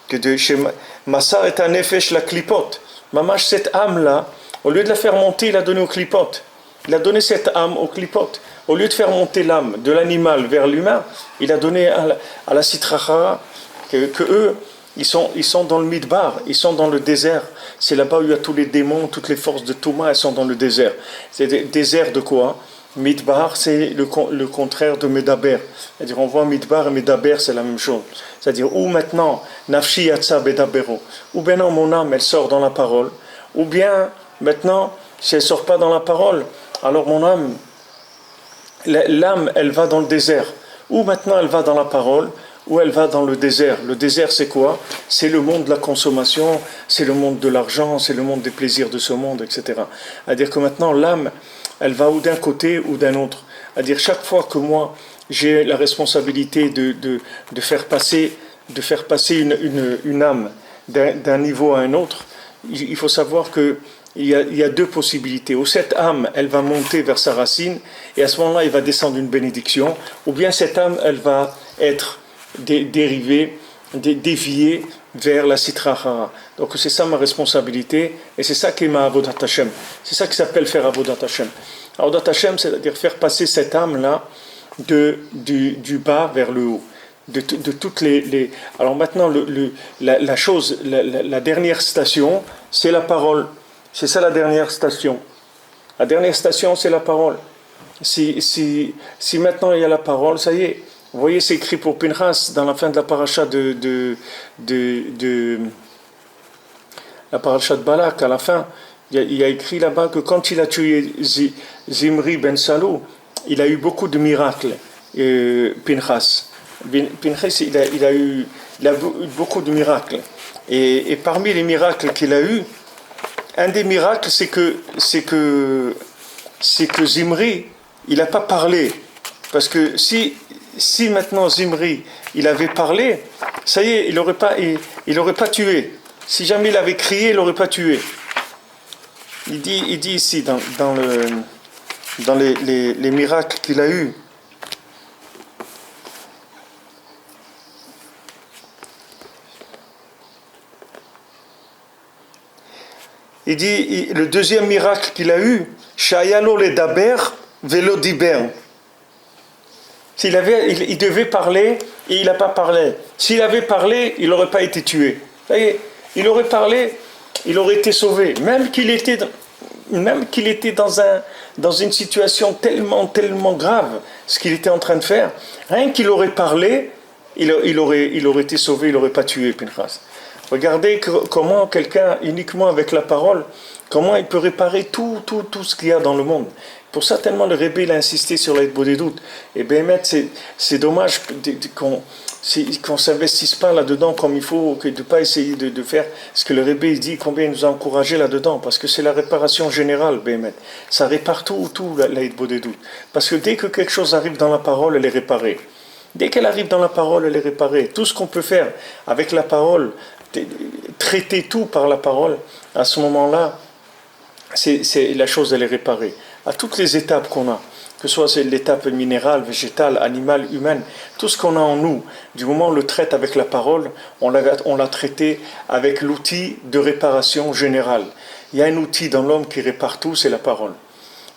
que de chez Massar est un nefesh la clipote. Mamash, cette âme-là, au lieu de la faire monter, il a donné aux clipotes. Il a donné cette âme aux clipotes. Au lieu de faire monter l'âme de l'animal vers l'humain, il a donné à la Sitrachara que eux, ils sont dans le Midbar, ils sont dans le désert. C'est là-bas où il y a tous les démons, toutes les forces de Touma, elles sont dans le désert. C'est le désert de quoi? Midbar, c'est le contraire de Medaber. C'est-à-dire, on voit Midbar et Medaber, c'est la même chose. C'est-à-dire, où maintenant, Nafshi Yatsa Bedabero, ou bien non, mon âme, elle sort dans la parole, ou bien, maintenant, si elle ne sort pas dans la parole, alors mon âme, l'âme, elle va dans le désert. Ou maintenant, elle va dans la parole, ou elle va dans le désert. Le désert, c'est quoi? C'est le monde de la consommation, c'est le monde de l'argent, c'est le monde des plaisirs de ce monde, etc. C'est-à-dire que maintenant, l'âme, elle va ou d'un côté ou d'un autre. C'est-à-dire, chaque fois que moi, j'ai la responsabilité de faire passer une âme d'un niveau à un autre, il faut savoir que il y a deux possibilités. Ou cette âme, elle va monter vers sa racine, et à ce moment-là, il va descendre une bénédiction, ou bien cette âme, elle va être dérivée, déviée vers la Sitrachara. Donc c'est ça ma responsabilité, et c'est ça qui est ma Avodat Hashem. C'est ça qui s'appelle faire Avodat Hashem. Avodat Hashem, c'est-à-dire faire passer cette âme-là du bas vers le haut. De toutes les... Alors maintenant, la dernière station, c'est la parole. C'est ça la dernière station. La dernière station, c'est la parole. Si maintenant il y a la parole, ça y est. Vous voyez, c'est écrit pour Pinchas dans la fin de la paracha de la paracha de Balak. À la fin, il y a écrit là-bas que quand il a tué Zimri ben Salou, il a eu beaucoup de miracles. Pinchas, il a eu beaucoup de miracles. Et parmi les miracles qu'il a eu, un des miracles, c'est que Zimri, il n'a pas parlé. Parce que si maintenant Zimri, il avait parlé, ça y est, il n'aurait pas tué. Si jamais il avait crié, il n'aurait pas tué. Il dit ici, dans les miracles qu'il a eus, il dit, le deuxième miracle qu'il a eu, Shayalo le daber velo diber. Il devait parler et il n'a pas parlé. S'il avait parlé, il n'aurait pas été tué. Ça y est, il aurait parlé, il aurait été sauvé. Même qu'il était dans une situation tellement grave, ce qu'il était en train de faire, rien qu'il aurait parlé, il aurait été sauvé, il n'aurait pas tué Pinchas. Regardez comment quelqu'un, uniquement avec la parole, comment il peut réparer tout ce qu'il y a dans le monde. Pour ça, tellement le Rebbe il a insisté sur l'aide des doutes. Et bien, c'est dommage qu'on ne s'investisse pas là-dedans comme il faut, que de ne pas essayer de faire ce que le Rebbe il dit, combien il nous a encouragé là-dedans, parce que c'est la réparation générale, Bémet. Ça répare tout l'aide des doutes. Parce que dès que quelque chose arrive dans la parole, elle est réparée. Dès qu'elle arrive dans la parole, elle est réparée. Tout ce qu'on peut faire avec la parole, traiter tout par la parole, à ce moment-là, la chose, elle est réparée. À toutes les étapes qu'on a, que ce soit l'étape minérale, végétale, animale, humaine, tout ce qu'on a en nous, du moment où on le traite avec la parole, on l'a traité avec l'outil de réparation générale. Il y a un outil dans l'homme qui répare tout, c'est la parole.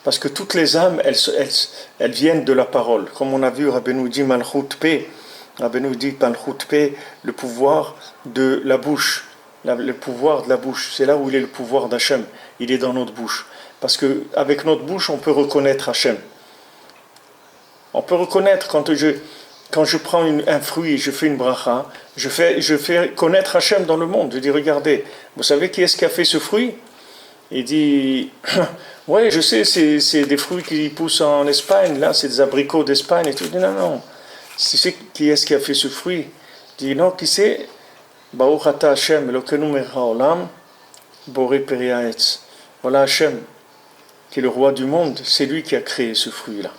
Parce que toutes les âmes, elles viennent de la parole. Comme on a vu, Rabbeinu dit Malchut Peh, Rabbeinu dit Malchut Peh, le pouvoir de la bouche. Le pouvoir de la bouche, c'est là où il est le pouvoir d'Hachem. Il est dans notre bouche. Parce qu'avec notre bouche, on peut reconnaître Hachem. On peut reconnaître quand je prends un fruit et je fais une bracha, je fais connaître Hachem dans le monde. Je dis, regardez, vous savez qui est-ce qui a fait ce fruit? Il dit, ouais, je sais, c'est des fruits qui poussent en Espagne, là, c'est des abricots d'Espagne et tout. Il dit, non, c'est qui est-ce qui a fait ce fruit? Il dit, non, qui c'est? Baruch ata Hachem, Elokeinu melech haolam, boré peria etz. Voilà Hachem, qui est le roi du monde, c'est lui qui a créé ce fruit-là,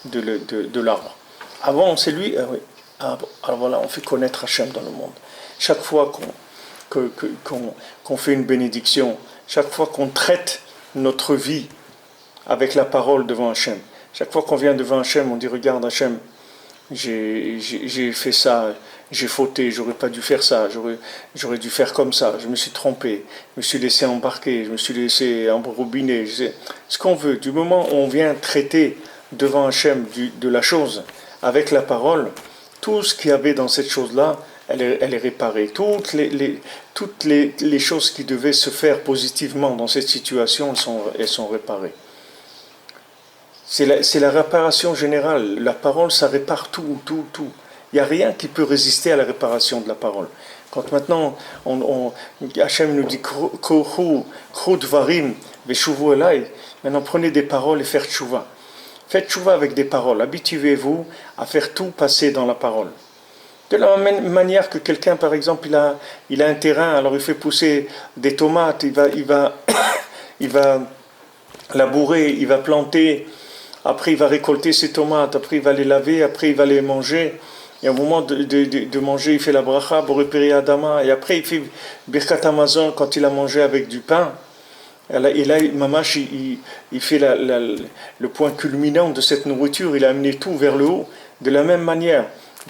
de l'arbre. Avant, c'est lui, oui. Alors voilà, on fait connaître Hachem dans le monde. Chaque fois qu'on fait une bénédiction, chaque fois qu'on traite notre vie avec la parole devant Hachem, chaque fois qu'on vient devant Hachem, on dit, regarde Hachem, j'ai fait ça, j'ai fauté, j'aurais pas dû faire ça, j'aurais dû faire comme ça, je me suis trompé, je me suis laissé embarquer, je me suis laissé embobiner, ce qu'on veut. Du moment où on vient traiter devant Hachem de la chose avec la parole, tout ce qu'il y avait dans cette chose-là, elle est réparée. Toutes les choses qui devaient se faire positivement dans cette situation, elles sont réparées. C'est la réparation générale. La parole, ça répare tout, tout, tout. Il n'y a rien qui peut résister à la réparation de la parole. Quand maintenant, Hachem nous dit Kru dvarim veshuvu elai, maintenant prenez des paroles et faites tchouva. Faites tchouva avec des paroles. Habituez-vous à faire tout passer dans la parole. De la même manière que quelqu'un, par exemple, il a un terrain, alors il fait pousser des tomates, il va labourer, il va planter. Après, il va récolter ses tomates, après, il va les laver, après, il va les manger. Et au moment de manger, il fait la bracha, Boré Adama. Et après, il fait Birkat Hamazon quand il a mangé avec du pain. Et là, Mamash, il fait le point culminant de cette nourriture. Il a amené tout vers le haut. De la même manière,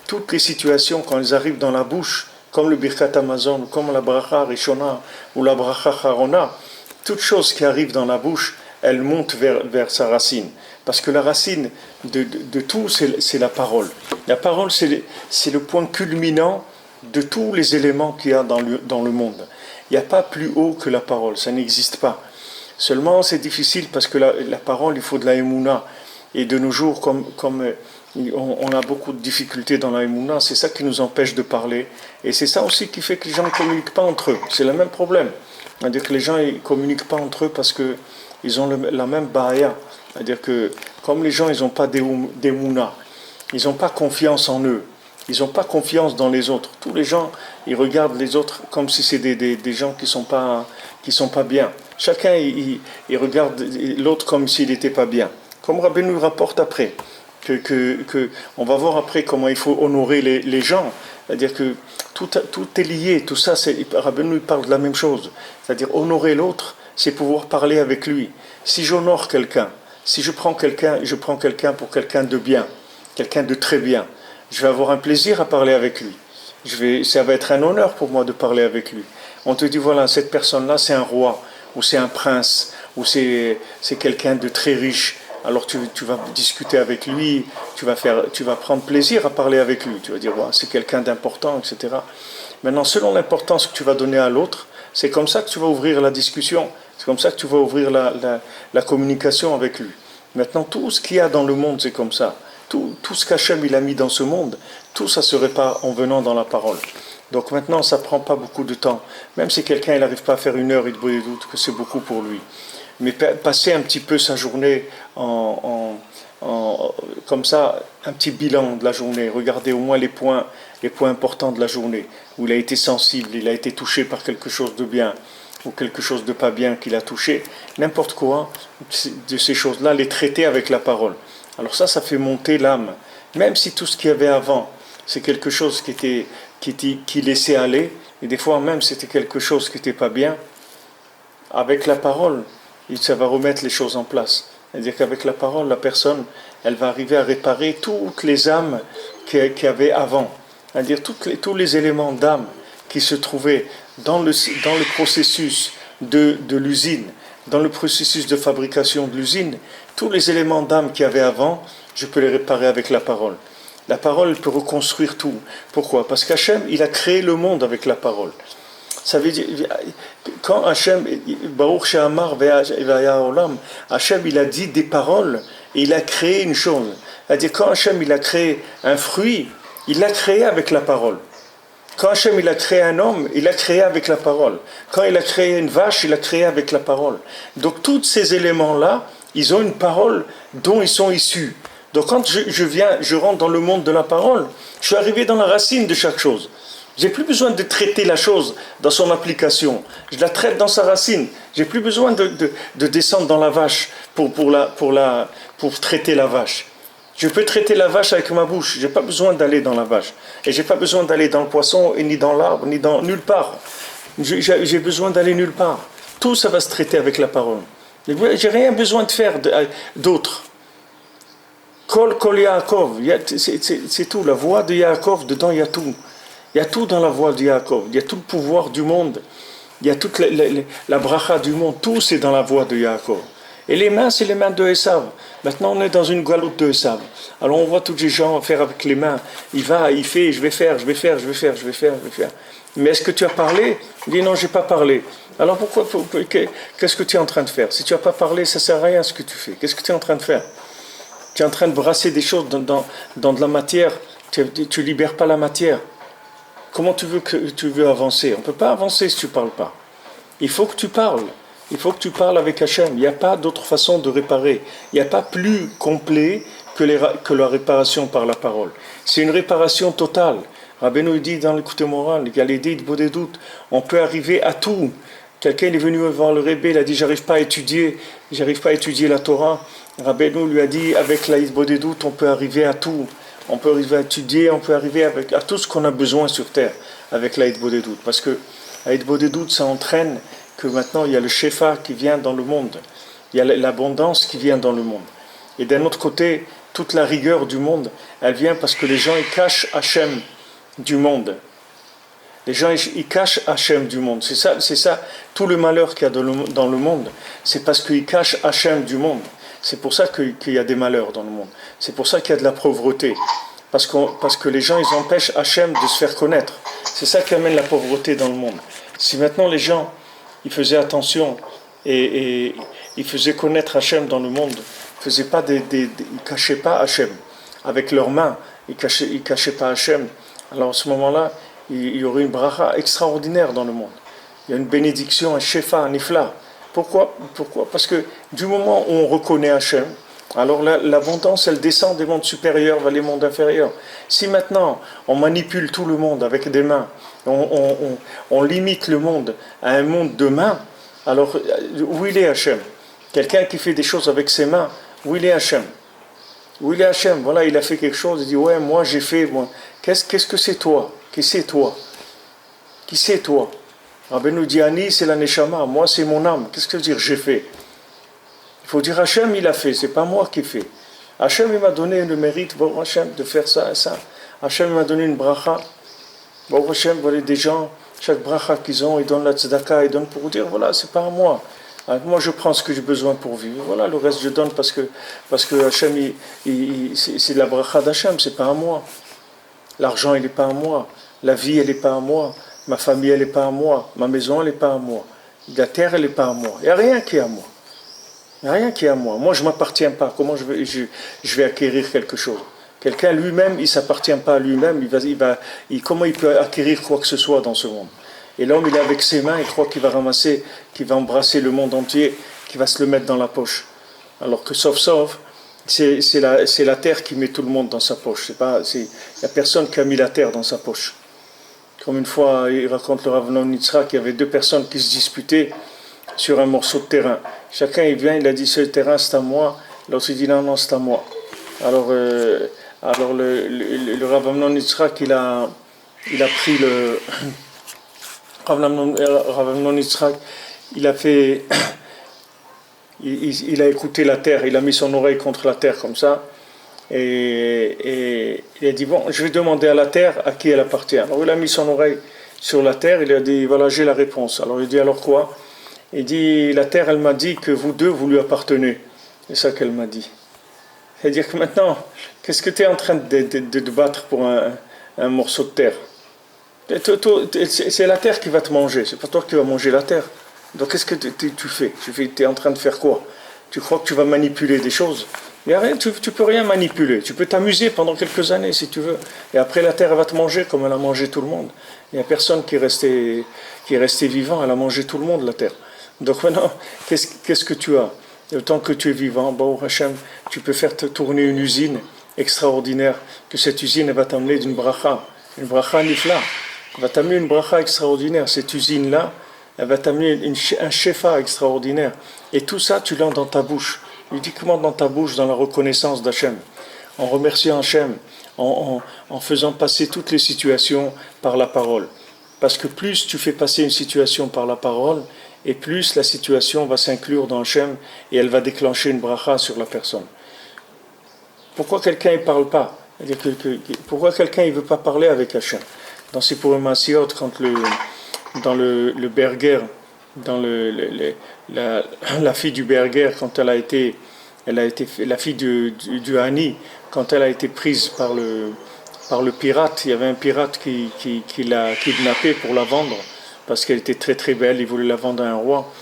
toutes les situations, quand elles arrivent dans la bouche, comme le Birkat Hamazon, comme la bracha Rishona ou la bracha Harona, toutes choses qui arrivent dans la bouche, elles montent vers sa racine. Parce que la racine de tout, c'est la parole. La parole, c'est le point culminant de tous les éléments qu'il y a dans le monde. Il n'y a pas plus haut que la parole, ça n'existe pas. Seulement, c'est difficile parce que la parole, il faut de la émouna. Et de nos jours, comme on a beaucoup de difficultés dans la émouna, c'est ça qui nous empêche de parler. Et c'est ça aussi qui fait que les gens ne communiquent pas entre eux. C'est le même problème. C'est-à-dire que les gens ne communiquent pas entre eux parce qu'ils ont la même bahaya. C'est-à-dire que comme les gens, ils n'ont pas d'émouna, ils n'ont pas confiance en eux, ils n'ont pas confiance dans les autres. Tous les gens, ils regardent les autres comme si c'est des gens qui sont pas bien. Chacun, il regarde l'autre comme s'il n'était pas bien. Comme Rabbi nous rapporte après, on va voir après comment il faut honorer les gens. C'est-à-dire que tout est lié, tout ça, Rabbi nous parle de la même chose. C'est-à-dire honorer l'autre, c'est pouvoir parler avec lui. Si j'honore quelqu'un, si je prends quelqu'un pour quelqu'un de bien, quelqu'un de très bien, je vais avoir un plaisir à parler avec lui. Ça va être un honneur pour moi de parler avec lui. On te dit, voilà, cette personne-là, c'est un roi, ou c'est un prince, ou c'est quelqu'un de très riche. Alors tu vas discuter avec lui, tu vas prendre plaisir à parler avec lui. Tu vas dire, ouais, c'est quelqu'un d'important, etc. Maintenant, selon l'importance que tu vas donner à l'autre, c'est comme ça que tu vas ouvrir la discussion. C'est comme ça que tu vas ouvrir la communication avec lui. Maintenant, tout ce qu'il y a dans le monde, c'est comme ça. Tout ce qu'Hachem il a mis dans ce monde, tout ça se répare en venant dans la parole. Donc maintenant, ça ne prend pas beaucoup de temps. Même si quelqu'un n'arrive pas à faire une heure, il doute que c'est beaucoup pour lui. Mais passer un petit peu sa journée comme ça, un petit bilan de la journée, regarder au moins les points importants de la journée, où il a été sensible, il a été touché par quelque chose de bien, ou quelque chose de pas bien qu'il a touché, n'importe quoi de ces choses-là, les traiter avec la parole. Alors ça fait monter l'âme. Même si tout ce qu'il y avait avant, c'est quelque chose qui laissait aller, et des fois même c'était quelque chose qui n'était pas bien, avec la parole, ça va remettre les choses en place. C'est-à-dire qu'avec la parole, la personne, elle va arriver à réparer toutes les âmes qu'il y avait avant. C'est-à-dire tous les éléments d'âme qui se trouvaient dans le processus de l'usine, dans le processus de fabrication de l'usine, tous les éléments d'âme qu'il y avait avant, je peux les réparer avec la parole. La parole peut reconstruire tout. Pourquoi? Parce qu'Hachem, il a créé le monde avec la parole. Ça veut dire, quand Hachem, Baruch She'amar ve'aya olam, Hachem, il a dit des paroles et il a créé une chose. C'est-à-dire, quand Hachem, il a créé un fruit, il l'a créé avec la parole. Quand Hachem, il a créé un homme, il l'a créé avec la parole. Quand il a créé une vache, il l'a créé avec la parole. Donc, tous ces éléments-là, ils ont une parole dont ils sont issus. Donc, quand je rentre dans le monde de la parole, je suis arrivé dans la racine de chaque chose. J'ai plus besoin de traiter la chose dans son application. Je la traite dans sa racine. J'ai plus besoin de descendre dans la vache pour traiter la vache. Je peux traiter la vache avec ma bouche. J'ai pas besoin d'aller dans la vache. Et j'ai pas besoin d'aller dans le poisson, et ni dans l'arbre, ni dans nulle part. J'ai besoin d'aller nulle part. Tout ça va se traiter avec la parole. J'ai rien besoin de faire d'autre. Kol Yaakov, c'est tout. La voix de Yaakov, dedans il y a tout. Il y a tout dans la voix de Yaakov. Il y a tout le pouvoir du monde. Il y a toute la bracha du monde. Tout c'est dans la voix de Yaakov. Et les mains, c'est les mains de Esav. Maintenant, on est dans une galoute de Esav. Alors, on voit tous les gens faire avec les mains. Il va, il fait, je vais faire. Mais est-ce que tu as parlé? Il dit non, je n'ai pas parlé. Alors, qu'est-ce que tu es en train de faire? Si tu n'as pas parlé, ça ne sert à rien ce que tu fais. Qu'est-ce que tu es en train de faire? Tu es en train de brasser des choses dans de la matière. Tu ne libères pas la matière. Comment tu veux avancer? On ne peut pas avancer si tu ne parles pas. Il faut que tu parles. Il faut que tu parles avec Hachem. Il n'y a pas d'autre façon de réparer. Il n'y a pas plus complet que la réparation par la parole. C'est une réparation totale. Rabbeinu dit dans l'écoute morale, il y a les dits de doute. On peut arriver à tout. Quelqu'un est venu voir le Rebbe, il a dit j'arrive pas à étudier la Torah. Rabbeinu lui a dit avec la des doute, on peut arriver à tout. On peut arriver à étudier, on peut arriver à tout ce qu'on a besoin sur terre avec la des doute. Parce que la des doute, ça entraîne que maintenant il y a le shefa qui vient dans le monde, il y a l'abondance qui vient dans le monde. Et d'un autre côté, toute la rigueur du monde, elle vient parce que les gens ils cachent Hachem du monde. Les gens ils cachent Hachem du monde. C'est ça, tout le malheur qu'il y a dans le monde, c'est parce qu'ils cachent Hachem du monde. C'est pour ça qu'il y a des malheurs dans le monde. C'est pour ça qu'il y a de la pauvreté. Parce que les gens ils empêchent Hachem de se faire connaître. C'est ça qui amène la pauvreté dans le monde. Si maintenant les gens ils faisaient attention et ils faisaient connaître Hachem dans le monde. Ils ne cachaient pas Hachem avec leurs mains. Ils cachaient pas Hachem. Alors à ce moment-là, il y aurait une bracha extraordinaire dans le monde. Il y a une bénédiction, un shefa, un ifla. Pourquoi? Parce que du moment où on reconnaît Hachem, alors l'abondance, elle descend des mondes supérieurs vers les mondes inférieurs. Si maintenant, on manipule tout le monde avec des mains, on limite le monde à un monde de mains, alors où il est Hachem? Quelqu'un qui fait des choses avec ses mains, où il est Hachem? Où il est Hachem? Voilà, il a fait quelque chose, il dit, ouais, moi j'ai fait, moi. Qu'est-ce que c'est toi? Qui c'est toi? Qui c'est toi? Rabbeinu dit, Ani, c'est la Neshama, moi c'est mon âme. Qu'est-ce que ça veut dire, j'ai fait? Il faut dire Hachem, il a fait, c'est pas moi qui ai fait. Hachem, il m'a donné le mérite, bon Hachem, de faire ça et ça. Hachem, il m'a donné une bracha. Bon Hachem, voilà des gens, chaque bracha qu'ils ont, ils donnent la tzedaka, ils donnent pour dire, voilà, c'est pas à moi. Alors, moi, je prends ce que j'ai besoin pour vivre. Voilà, le reste, je donne parce que Hachem, c'est la bracha d'Hachem, c'est pas à moi. L'argent, il n'est pas à moi. La vie, elle n'est pas à moi. Ma famille, elle n'est pas à moi. Ma maison, elle n'est pas à moi. La terre, elle n'est pas à moi. Il n'y a rien qui est à moi. Il n'y a rien qui est à moi. Moi, je ne m'appartiens pas. Comment je vais acquérir quelque chose? Quelqu'un lui-même, il ne s'appartient pas à lui-même. Comment il peut acquérir quoi que ce soit dans ce monde? Et l'homme, il est avec ses mains, il croit qu'il va ramasser, qu'il va embrasser le monde entier, qu'il va se le mettre dans la poche. Alors que sauf, c'est la terre qui met tout le monde dans sa poche. Il n'y a personne qui a mis la terre dans sa poche. Comme une fois, il raconte le Rav Amnon Yitzhak qu'il y avait deux personnes qui se disputaient sur un morceau de terrain. Chacun, il vient, il a dit, ce terrain, c'est à moi. L'autre, il dit, non, c'est à moi. Alors le Rav Amnon Yitzhak, il a pris le... Rav Amnon Yitzhak, il a fait... Il a écouté la terre, il a mis son oreille contre la terre comme ça, et il a dit, bon, je vais demander à la terre à qui elle appartient. Alors il a mis son oreille sur la terre, il a dit, voilà, j'ai la réponse. Alors il dit, alors quoi? Il dit, la terre, elle m'a dit que vous deux, vous lui appartenez. C'est ça qu'elle m'a dit. C'est-à-dire que maintenant, qu'est-ce que tu es en train de battre pour un morceau de terre? C'est la terre qui va te manger, c'est pas toi qui vas manger la terre. Donc qu'est-ce que tu fais? Tu es en train de faire quoi? Tu crois que tu vas manipuler des choses? Il y a rien, tu peux rien manipuler. Tu peux t'amuser pendant quelques années si tu veux. Et après la terre elle va te manger comme elle a mangé tout le monde. Il n'y a personne qui est resté vivant, elle a mangé tout le monde la terre. Donc maintenant, qu'est-ce que tu as? Et autant que tu es vivant, bon Hachem, tu peux faire tourner une usine extraordinaire, que cette usine elle va t'amener d'une bracha, une bracha nifla. Elle va t'amener une bracha extraordinaire. Cette usine-là, elle va t'amener un shefa extraordinaire. Et tout ça, tu l'as dans ta bouche. Uniquement dans ta bouche, dans la reconnaissance d'Hachem. En remerciant Hachem, en faisant passer toutes les situations par la parole. Parce que plus tu fais passer une situation par la parole, et plus la situation va s'inclure dans Hachem, et elle va déclencher une bracha sur la personne. Pourquoi quelqu'un ne parle pas? C'est-à-dire pourquoi quelqu'un ne veut pas parler avec Hachem? Dans Sipurim Maasiot, quand dans le Berger, dans la fille du Berger, quand elle a été la fille du Hani, quand elle a été prise par le pirate, il y avait un pirate qui l'a kidnappée pour la vendre, parce qu'elle était très très belle, il voulait la vendre à un roi.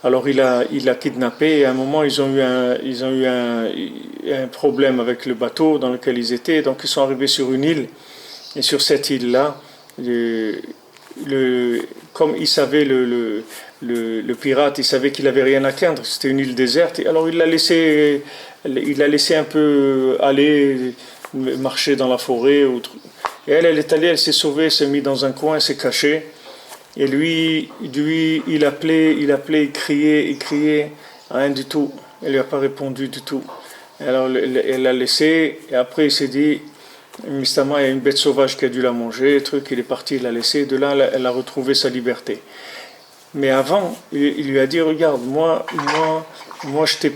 Alors il l'a kidnappée et à un moment ils ont eu un problème avec le bateau dans lequel ils étaient, donc ils sont arrivés sur une île, et sur cette île-là, comme il savait le pirate, il savait qu'il n'avait rien à craindre, c'était une île déserte, et alors il l'a laissé un peu aller, marcher dans la forêt, et elle est allée, elle s'est sauvée, elle s'est mise dans un coin, elle s'est cachée. Et lui, il appelait, il criait, rien du tout. Elle lui a pas répondu du tout. Alors elle l'a laissé, et après il s'est dit, Mistama, il y a une bête sauvage qui a dû la manger, il est parti, il l'a laissé, de là elle a retrouvé sa liberté. Mais avant, il lui a dit, regarde, moi je t'ai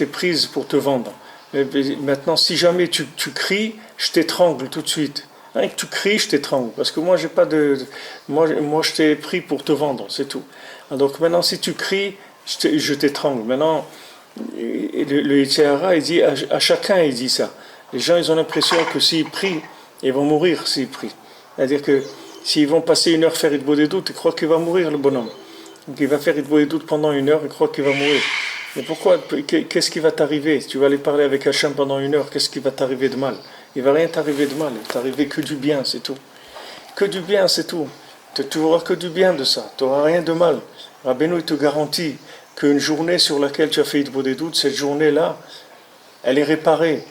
prise pour te vendre. Mais maintenant, si jamais tu cries, je t'étrangle tout de suite. Rien que tu cries, je t'étrangle. Parce que moi, j'ai pas moi, je t'ai pris pour te vendre, c'est tout. Donc maintenant, si tu cries, je t'étrangle. Maintenant, le Yitzhara, il dit, à chacun, il dit ça. Les gens, ils ont l'impression que s'ils prient, ils vont mourir s'ils prient. C'est-à-dire que s'ils vont passer une heure faire Hitbod Edut, ils croient qu'il va mourir, le bonhomme. Donc il va faire Hitbod Edut pendant une heure, il croit qu'il va mourir. Mais pourquoi? Qu'est-ce qui va t'arriver? Si tu vas aller parler avec Hachem pendant une heure, qu'est-ce qui va t'arriver de mal? Il ne va rien t'arriver de mal, il va t'arriver que du bien, c'est tout. Que du bien, c'est tout. Tu n'auras que du bien de ça, tu n'auras rien de mal. Rabbeinu, il te garantit qu'une journée sur laquelle tu as fait Hitbod Edut, cette journée-là, elle est réparée.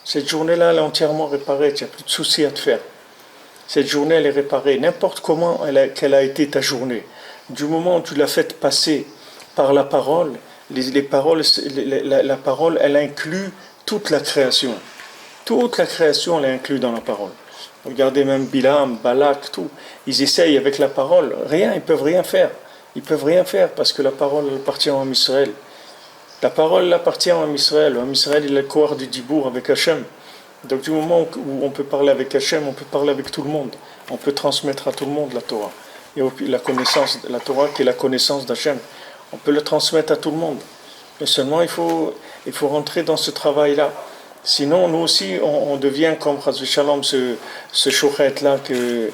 Cette journée-là, elle est entièrement réparée, tu n'as plus de soucis à te faire. Cette journée, elle est réparée. N'importe comment qu'elle a été ta journée. Du moment où tu l'as faite passer par la parole, les paroles, la parole, elle inclut toute la création. Toute la création, elle est inclue dans la parole. Regardez même Bilam, Balak, tout. Ils essayent avec la parole. Rien, ils peuvent rien faire. Ils peuvent rien faire parce que la parole elle appartient à Israël. La parole elle appartient à Israël. Israël, il est le corps du Dibour avec Hachem. Donc du moment où on peut parler avec Hachem, on peut parler avec tout le monde. On peut transmettre à tout le monde la Torah. Et la connaissance, la Torah qui est la connaissance d'Hachem. On peut le transmettre à tout le monde. Mais seulement il faut rentrer dans ce travail-là. Sinon, nous aussi, on devient comme Chazvé Shalom, ce shochet-là que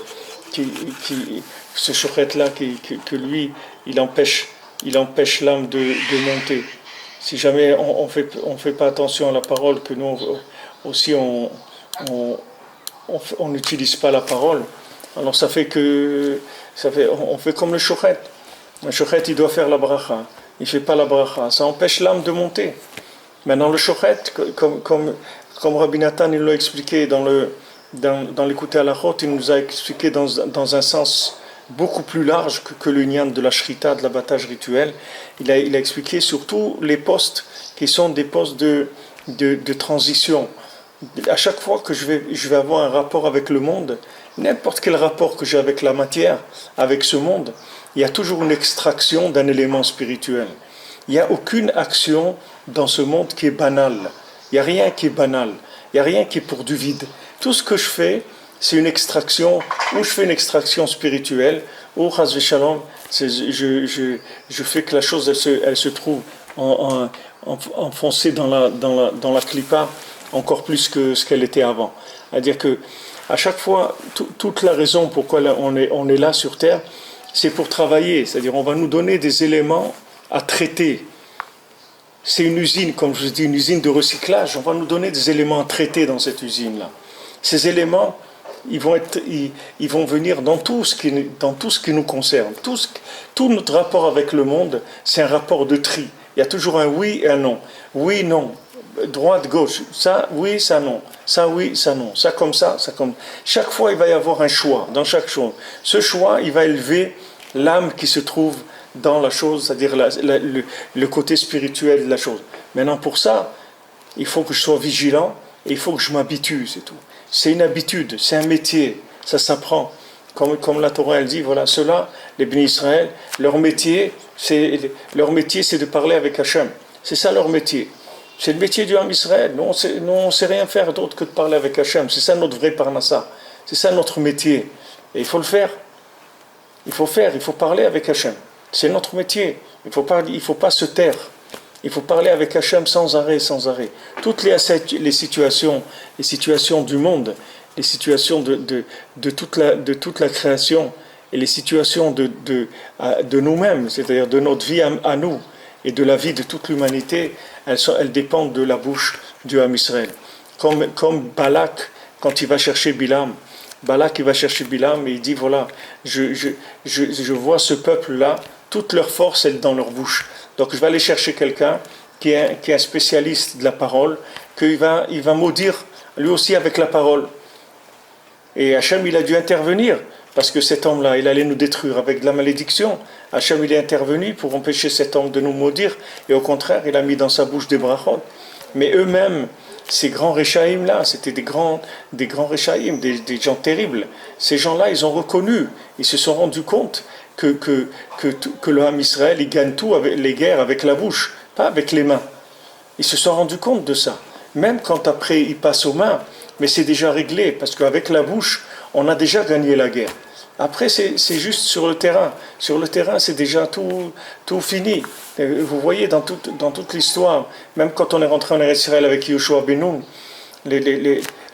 lui, il empêche l'âme de monter. Si jamais on fait pas attention à la parole, que nous aussi on n'utilise pas la parole, alors on fait comme le shochet. Le shochet, il doit faire la bracha. Il fait pas la bracha. Ça empêche l'âme de monter. Maintenant, le shochet, comme Rabbi Nathan il l'a expliqué dans l'écouté à la Chot, il nous a expliqué dans un sens beaucoup plus large que le nian de la shrita, de l'abattage rituel. Il a expliqué surtout les postes qui sont des postes de transition. À chaque fois que je vais avoir un rapport avec le monde, n'importe quel rapport que j'ai avec la matière, avec ce monde, il y a toujours une extraction d'un élément spirituel. Il n'y a aucune action dans ce monde qui est banale. Il n'y a rien qui est banal. Il n'y a rien qui est pour du vide. Tout ce que je fais, c'est une extraction, ou je fais une extraction spirituelle, ou Chazvé Shalom, je fais que la chose, elle se trouve enfoncée dans la clipa encore plus que ce qu'elle était avant. C'est-à-dire que à chaque fois, toute la raison pourquoi on est là sur Terre, c'est pour travailler. C'est-à-dire on va nous donner des éléments à traiter. C'est une usine, comme je dis, une usine de recyclage. On va nous donner des éléments à traiter dans cette usine-là. Ces éléments, ils vont venir dans tout ce qui nous concerne. Tout notre rapport avec le monde, c'est un rapport de tri. Il y a toujours un oui et un non. Oui, non. Droite, gauche. Ça, oui, ça, non. Ça, oui, ça, non. Ça comme ça, ça comme... Chaque fois, il va y avoir un choix dans chaque chose. Ce choix, il va élever l'âme qui se trouve dans la chose, c'est-à-dire le côté spirituel de la chose. Maintenant, pour ça, il faut que je sois vigilant et il faut que je m'habitue, c'est tout. C'est une habitude, c'est un métier, ça s'apprend. Comme la Torah, elle dit, voilà, ceux-là, les bénis Israël, leur métier, c'est de parler avec Hachem. C'est ça leur métier. C'est le métier du Ham Israël. Nous, on ne sait rien faire d'autre que de parler avec Hachem. C'est ça notre vrai parnassa. C'est ça notre métier. Et il faut le faire. Il faut parler avec Hachem. C'est notre métier. Il faut pas se taire. Il faut parler avec Hachem sans arrêt, sans arrêt. Toutes les situations du monde, les situations de toute la création, et les situations de nous-mêmes, c'est-à-dire de notre vie à nous, et de la vie de toute l'humanité, elles dépendent de la bouche du Ham Israël. Comme Balak, quand il va chercher Bilam, Balak il va chercher Bilam et il dit voilà, je vois ce peuple-là, toute leur force est dans leur bouche. Donc je vais aller chercher quelqu'un qui est un spécialiste de la parole, qu'il va maudire lui aussi avec la parole. Et Hachem il a dû intervenir, parce que cet homme-là, il allait nous détruire avec de la malédiction. Hachem il est intervenu pour empêcher cet homme de nous maudire, et au contraire, il a mis dans sa bouche des brachot. Mais eux-mêmes, ces grands Réchaïm-là, c'était des grands Réchaïm, des gens terribles. Ces gens-là, ils ont reconnu, ils se sont rendus compte que le Ham Israël, il gagne tout avec les guerres avec la bouche, pas avec les mains. Ils se sont rendus compte de ça. Même quand après ils passent aux mains, mais c'est déjà réglé, parce qu'avec la bouche, on a déjà gagné la guerre. Après, c'est juste sur le terrain. Sur le terrain, c'est déjà tout fini. Vous voyez, dans toute l'histoire, même quand on est rentré en Eretz Israël avec Yoshua ben Nun,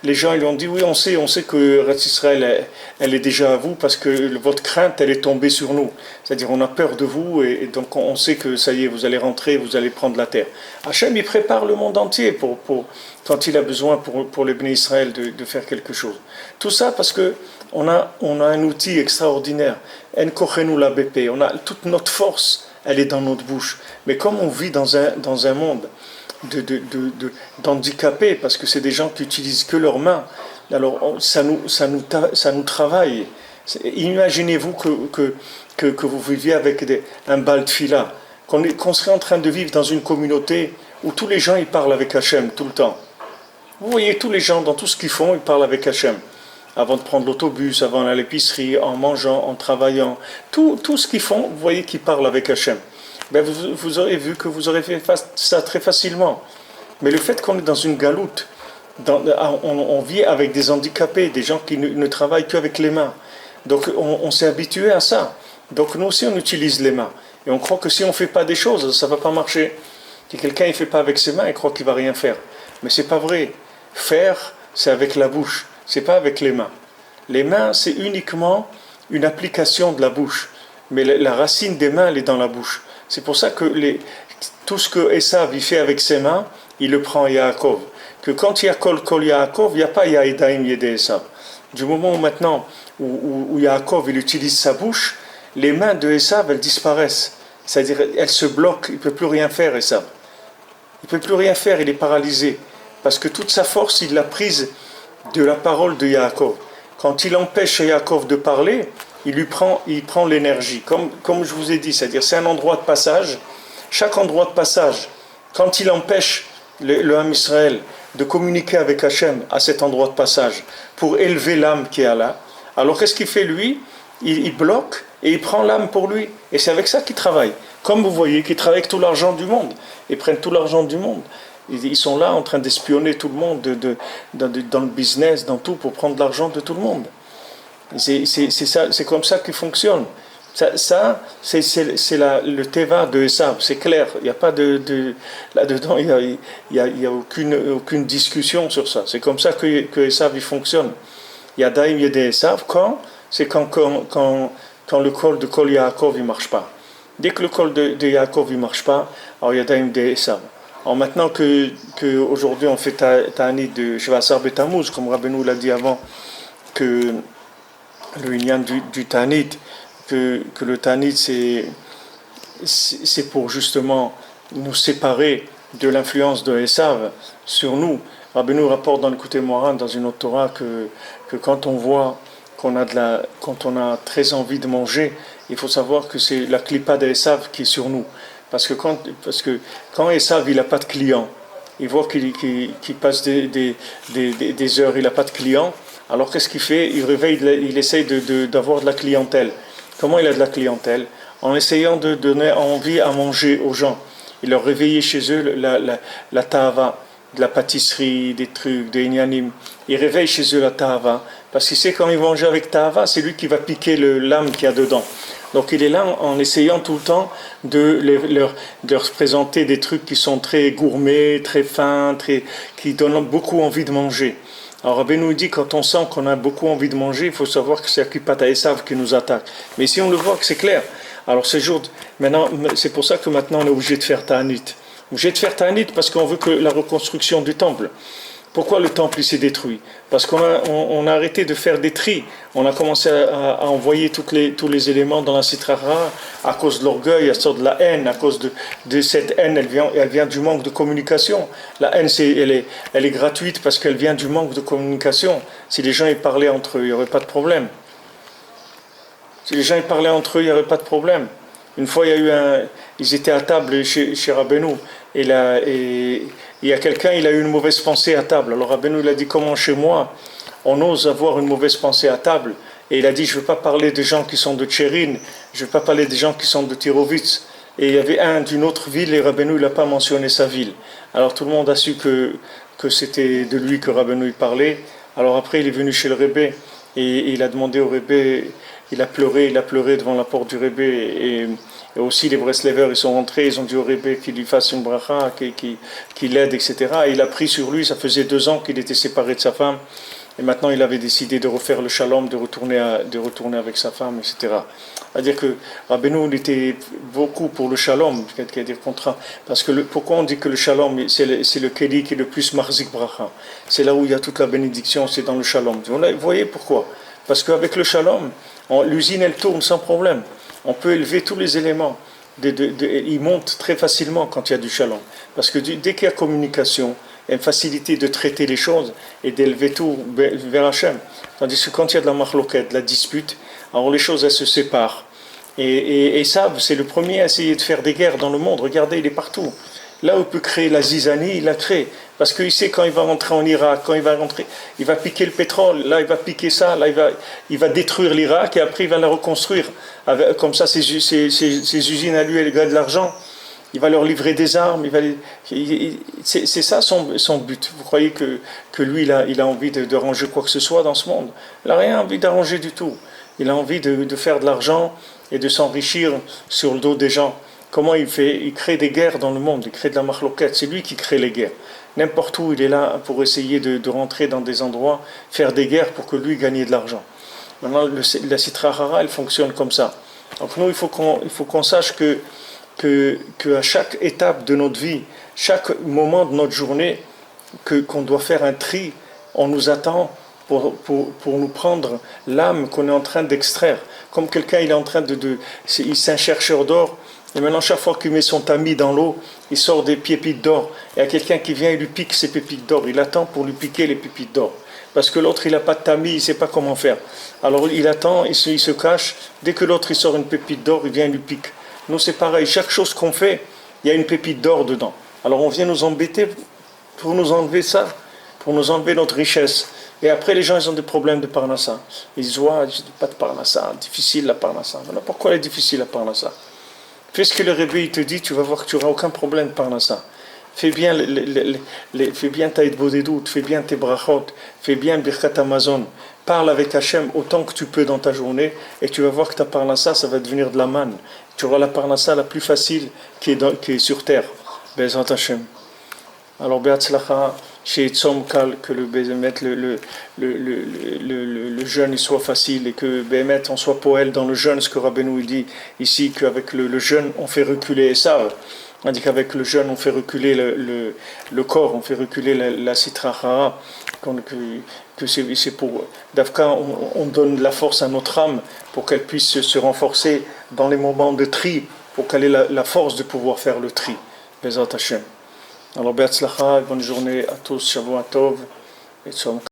les gens ils ont dit oui, on sait que Eretz Israël elle est déjà à vous parce que votre crainte elle est tombée sur nous. C'est-à-dire on a peur de vous et donc on sait que ça y est, vous allez rentrer, vous allez prendre la terre. Hachem il prépare le monde entier pour quand il a besoin pour les Bnei Israël de faire quelque chose. Tout ça parce que on a un outil extraordinaire. En kochenu la BP. On a toute notre force, elle est dans notre bouche. Mais comme on vit dans un monde d'handicapés, parce que c'est des gens qui utilisent que leurs mains, alors ça nous travaille. Imaginez-vous que vous viviez avec un bal de fila, qu'on serait en train de vivre dans une communauté où tous les gens ils parlent avec Hachem tout le temps. Vous voyez, tous les gens, dans tout ce qu'ils font, ils parlent avec Hachem. Avant de prendre l'autobus, avant d'aller à l'épicerie, en mangeant, en travaillant, tout ce qu'ils font, vous voyez qu'ils parlent avec Hachem. Ben vous aurez vu que vous aurez fait ça très facilement. Mais le fait qu'on est dans une galoute, on vit avec des handicapés, des gens qui ne travaillent qu'avec les mains. Donc on s'est habitué à ça. Donc nous aussi on utilise les mains. Et on croit que si on ne fait pas des choses, ça ne va pas marcher. Si quelqu'un ne fait pas avec ses mains, il croit qu'il ne va rien faire. Mais ce n'est pas vrai. Faire, c'est avec la bouche. Ce n'est pas avec les mains. Les mains, c'est uniquement une application de la bouche. Mais la racine des mains, elle est dans la bouche. C'est pour ça que tout ce que Esav fait avec ses mains, il le prend à Yaakov. Que quand il y a Kol Yaakov, il n'y a pas Yaedaim Yede Esav. Du moment où maintenant, où Yaakov il utilise sa bouche, les mains de Esav, elles disparaissent. C'est-à-dire, elles se bloquent, il ne peut plus rien faire, Esav. Il ne peut plus rien faire, il est paralysé. Parce que toute sa force, il l'a prise de la parole de Yaakov. Quand il empêche Yaakov de parler, il prend l'énergie. Comme je vous ai dit, c'est-à-dire c'est un endroit de passage. Chaque endroit de passage, quand il empêche le Ham Israël de communiquer avec Hachem à cet endroit de passage pour élever l'âme qui est là, alors qu'est-ce qu'il fait lui? Il bloque et il prend l'âme pour lui. Et c'est avec ça qu'il travaille. Comme vous voyez, qu'il travaille avec tout l'argent du monde. Ils prennent tout l'argent du monde. Ils sont là en train d'espionner tout le monde dans le business, dans tout, pour prendre de l'argent de tout le monde. C'est comme ça qu'il fonctionne. Ça c'est le teva de Esav, c'est clair. Il n'y a pas là-dedans, il y a aucune discussion sur ça. C'est comme ça que Esav il fonctionne. Il y a Daim Yede Esav c'est quand le col de Kol Yaakov il marche pas. Dès que le col de Yaakov il marche pas, alors il y a Daim Yede Esav. Alors maintenant que aujourd'hui on fait Ta'anit de Shvasar Betamuz, comme Rabbeinu l'a dit avant, que le Inyan du Ta'anit, que le Ta'anit c'est pour justement nous séparer de l'influence de Esav sur nous. Rabbeinu rapporte dans le Écoutez Moharan, dans une autre Torah, que quand on voit quand on a très envie de manger, il faut savoir que c'est la clipa d'Esav qui est sur nous. Parce que quand Esav il n'a pas de clients, il voit qu'il passe des heures, il n'a pas de clients, alors qu'est-ce qu'il fait? Il essaye d'avoir de la clientèle. Comment il a de la clientèle? En essayant de donner envie à manger aux gens. il leur réveillait chez eux la tahava, de la pâtisserie, des trucs, des inyanim. Il réveille chez eux la tahava, parce qu'il sait quand ils vont manger avec tahava, c'est lui qui va piquer l'âme qu'il y a dedans. Donc il est là en essayant tout le temps de leur présenter des trucs qui sont très gourmets, très fins, qui donnent beaucoup envie de manger. Alors Rabbi nous dit, quand on sent qu'on a beaucoup envie de manger, il faut savoir que c'est Akipat Esav qui nous attaque. Mais ici on le voit que c'est clair. Alors maintenant, c'est pour ça que maintenant on est obligé de faire Ta'anit. Obligé de faire Ta'anit parce qu'on veut que la reconstruction du temple. Pourquoi le temple s'est détruit? Parce qu'on a arrêté de faire des tris. On a commencé à envoyer tous les éléments dans la Sitra Achra à cause de l'orgueil, à cause de la haine, à cause de cette haine, elle vient du manque de communication. La haine, elle est gratuite parce qu'elle vient du manque de communication. Si les gens y parlaient entre eux, il n'y aurait pas de problème. Si les gens y parlaient entre eux, il n'y aurait pas de problème. Une fois, ils étaient à table chez Rabbeinu, et il y a quelqu'un, il a eu une mauvaise pensée à table. Alors Rabbeinu, il a dit, comment chez moi, on ose avoir une mauvaise pensée à table? Et il a dit, je ne veux pas parler des gens qui sont de Tchérin, je ne veux pas parler des gens qui sont de Tirovitz. Et il y avait un d'une autre ville, et Rabbeinu, il n'a pas mentionné sa ville. Alors tout le monde a su que c'était de lui que Rabbeinu parlait. Alors après, il est venu chez le Rebbe, et il a demandé au Rebbe, il a pleuré devant la porte du Rebbe, et aussi les Breslevers, ils sont rentrés, ils ont dit au Rebbe qu'il lui fasse une bracha, qu'il l'aide, etc. Et il a pris sur lui, ça faisait 2 ans qu'il était séparé de sa femme, et maintenant il avait décidé de refaire le shalom, de retourner avec sa femme, etc. C'est-à-dire que Rabbeinu, il était beaucoup pour le shalom, c'est-à-dire parce que pourquoi on dit que le shalom, c'est le keli qui est le plus marzik bracha, c'est là où il y a toute la bénédiction, c'est dans le shalom. Vous voyez pourquoi? Parce qu'avec le shalom, l'usine elle tourne sans problème. On peut élever tous les éléments. Ils montent très facilement quand il y a du shalom. Parce que dès qu'il y a communication, il y a une facilité de traiter les choses et d'élever tout vers Hachem. Tandis que quand il y a de la mahloket, de la dispute, alors les choses elles se séparent. Et Esav, c'est le premier à essayer de faire des guerres dans le monde. Regardez, il est partout. Là où il peut créer la zizanie, il la crée. Parce qu'il sait quand il va rentrer en Irak, quand il va piquer le pétrole, là il va piquer ça, là il va détruire l'Irak et après il va la reconstruire. Comme ça, ses usines à lui, elles gagnent de l'argent. Il va leur livrer des armes. C'est ça son but. Vous croyez que lui, il a envie de ranger quoi que ce soit dans ce monde? Il n'a rien envie d'arranger du tout. Il a envie de faire de l'argent et de s'enrichir sur le dos des gens. Comment il fait? Il crée des guerres dans le monde, il crée de la mahloket. C'est lui qui crée les guerres. N'importe où, il est là pour essayer de rentrer dans des endroits, faire des guerres pour que lui gagne de l'argent. Maintenant, la Sitra Achra, elle fonctionne comme ça. Donc nous, il faut qu'on sache que à chaque étape de notre vie, chaque moment de notre journée, qu'on doit faire un tri, on nous attend pour nous prendre l'âme qu'on est en train d'extraire. Comme quelqu'un, il est en train c'est un chercheur d'or, et maintenant chaque fois qu'il met son tamis dans l'eau, il sort des pépites d'or. Il y a quelqu'un qui vient et lui pique ses pépites d'or. Il attend pour lui piquer les pépites d'or. Parce que l'autre, il n'a pas de tamis, il ne sait pas comment faire. Alors il attend, il se cache. Dès que l'autre, il sort une pépite d'or, il vient et lui pique. Nous, c'est pareil. Chaque chose qu'on fait, il y a une pépite d'or dedans. Alors on vient nous embêter pour nous enlever ça, pour nous enlever notre richesse. Et après, les gens, ils ont des problèmes de parnassa. Ils disent, ouais, pas de parnassa, difficile la parnassa. Mais pourquoi elle est difficile la parnassa? Fais ce que le Rebbe te dit, tu vas voir que tu n'auras aucun problème par ça. Fais bien ta Hitbodedut, fais bien tes brachot, fais bien Birkat Amazon. Parle avec Hachem autant que tu peux dans ta journée et tu vas voir que ta parnassa, ça va devenir de la manne. Tu auras la parnassa la plus facile qui est sur terre. Bezrat Hachem. Alors, Be'atzlacha, chez Tzom Kal, que le jeûne il soit facile et que Béhémet, on soit poël dans le jeûne, ce que Rabbeinu dit ici, qu'avec le jeûne, on fait reculer Esav. On dit qu'avec le jeûne, on fait reculer le corps, on fait reculer la Sitra Achra, que c'est pour Davka, on donne de la force à notre âme pour qu'elle puisse se renforcer dans les moments de tri, pour qu'elle ait la force de pouvoir faire le tri. Bezrat Hashem. Alors, Be'atzlacha, bonne journée à tous, Shavua Tov, et Tzom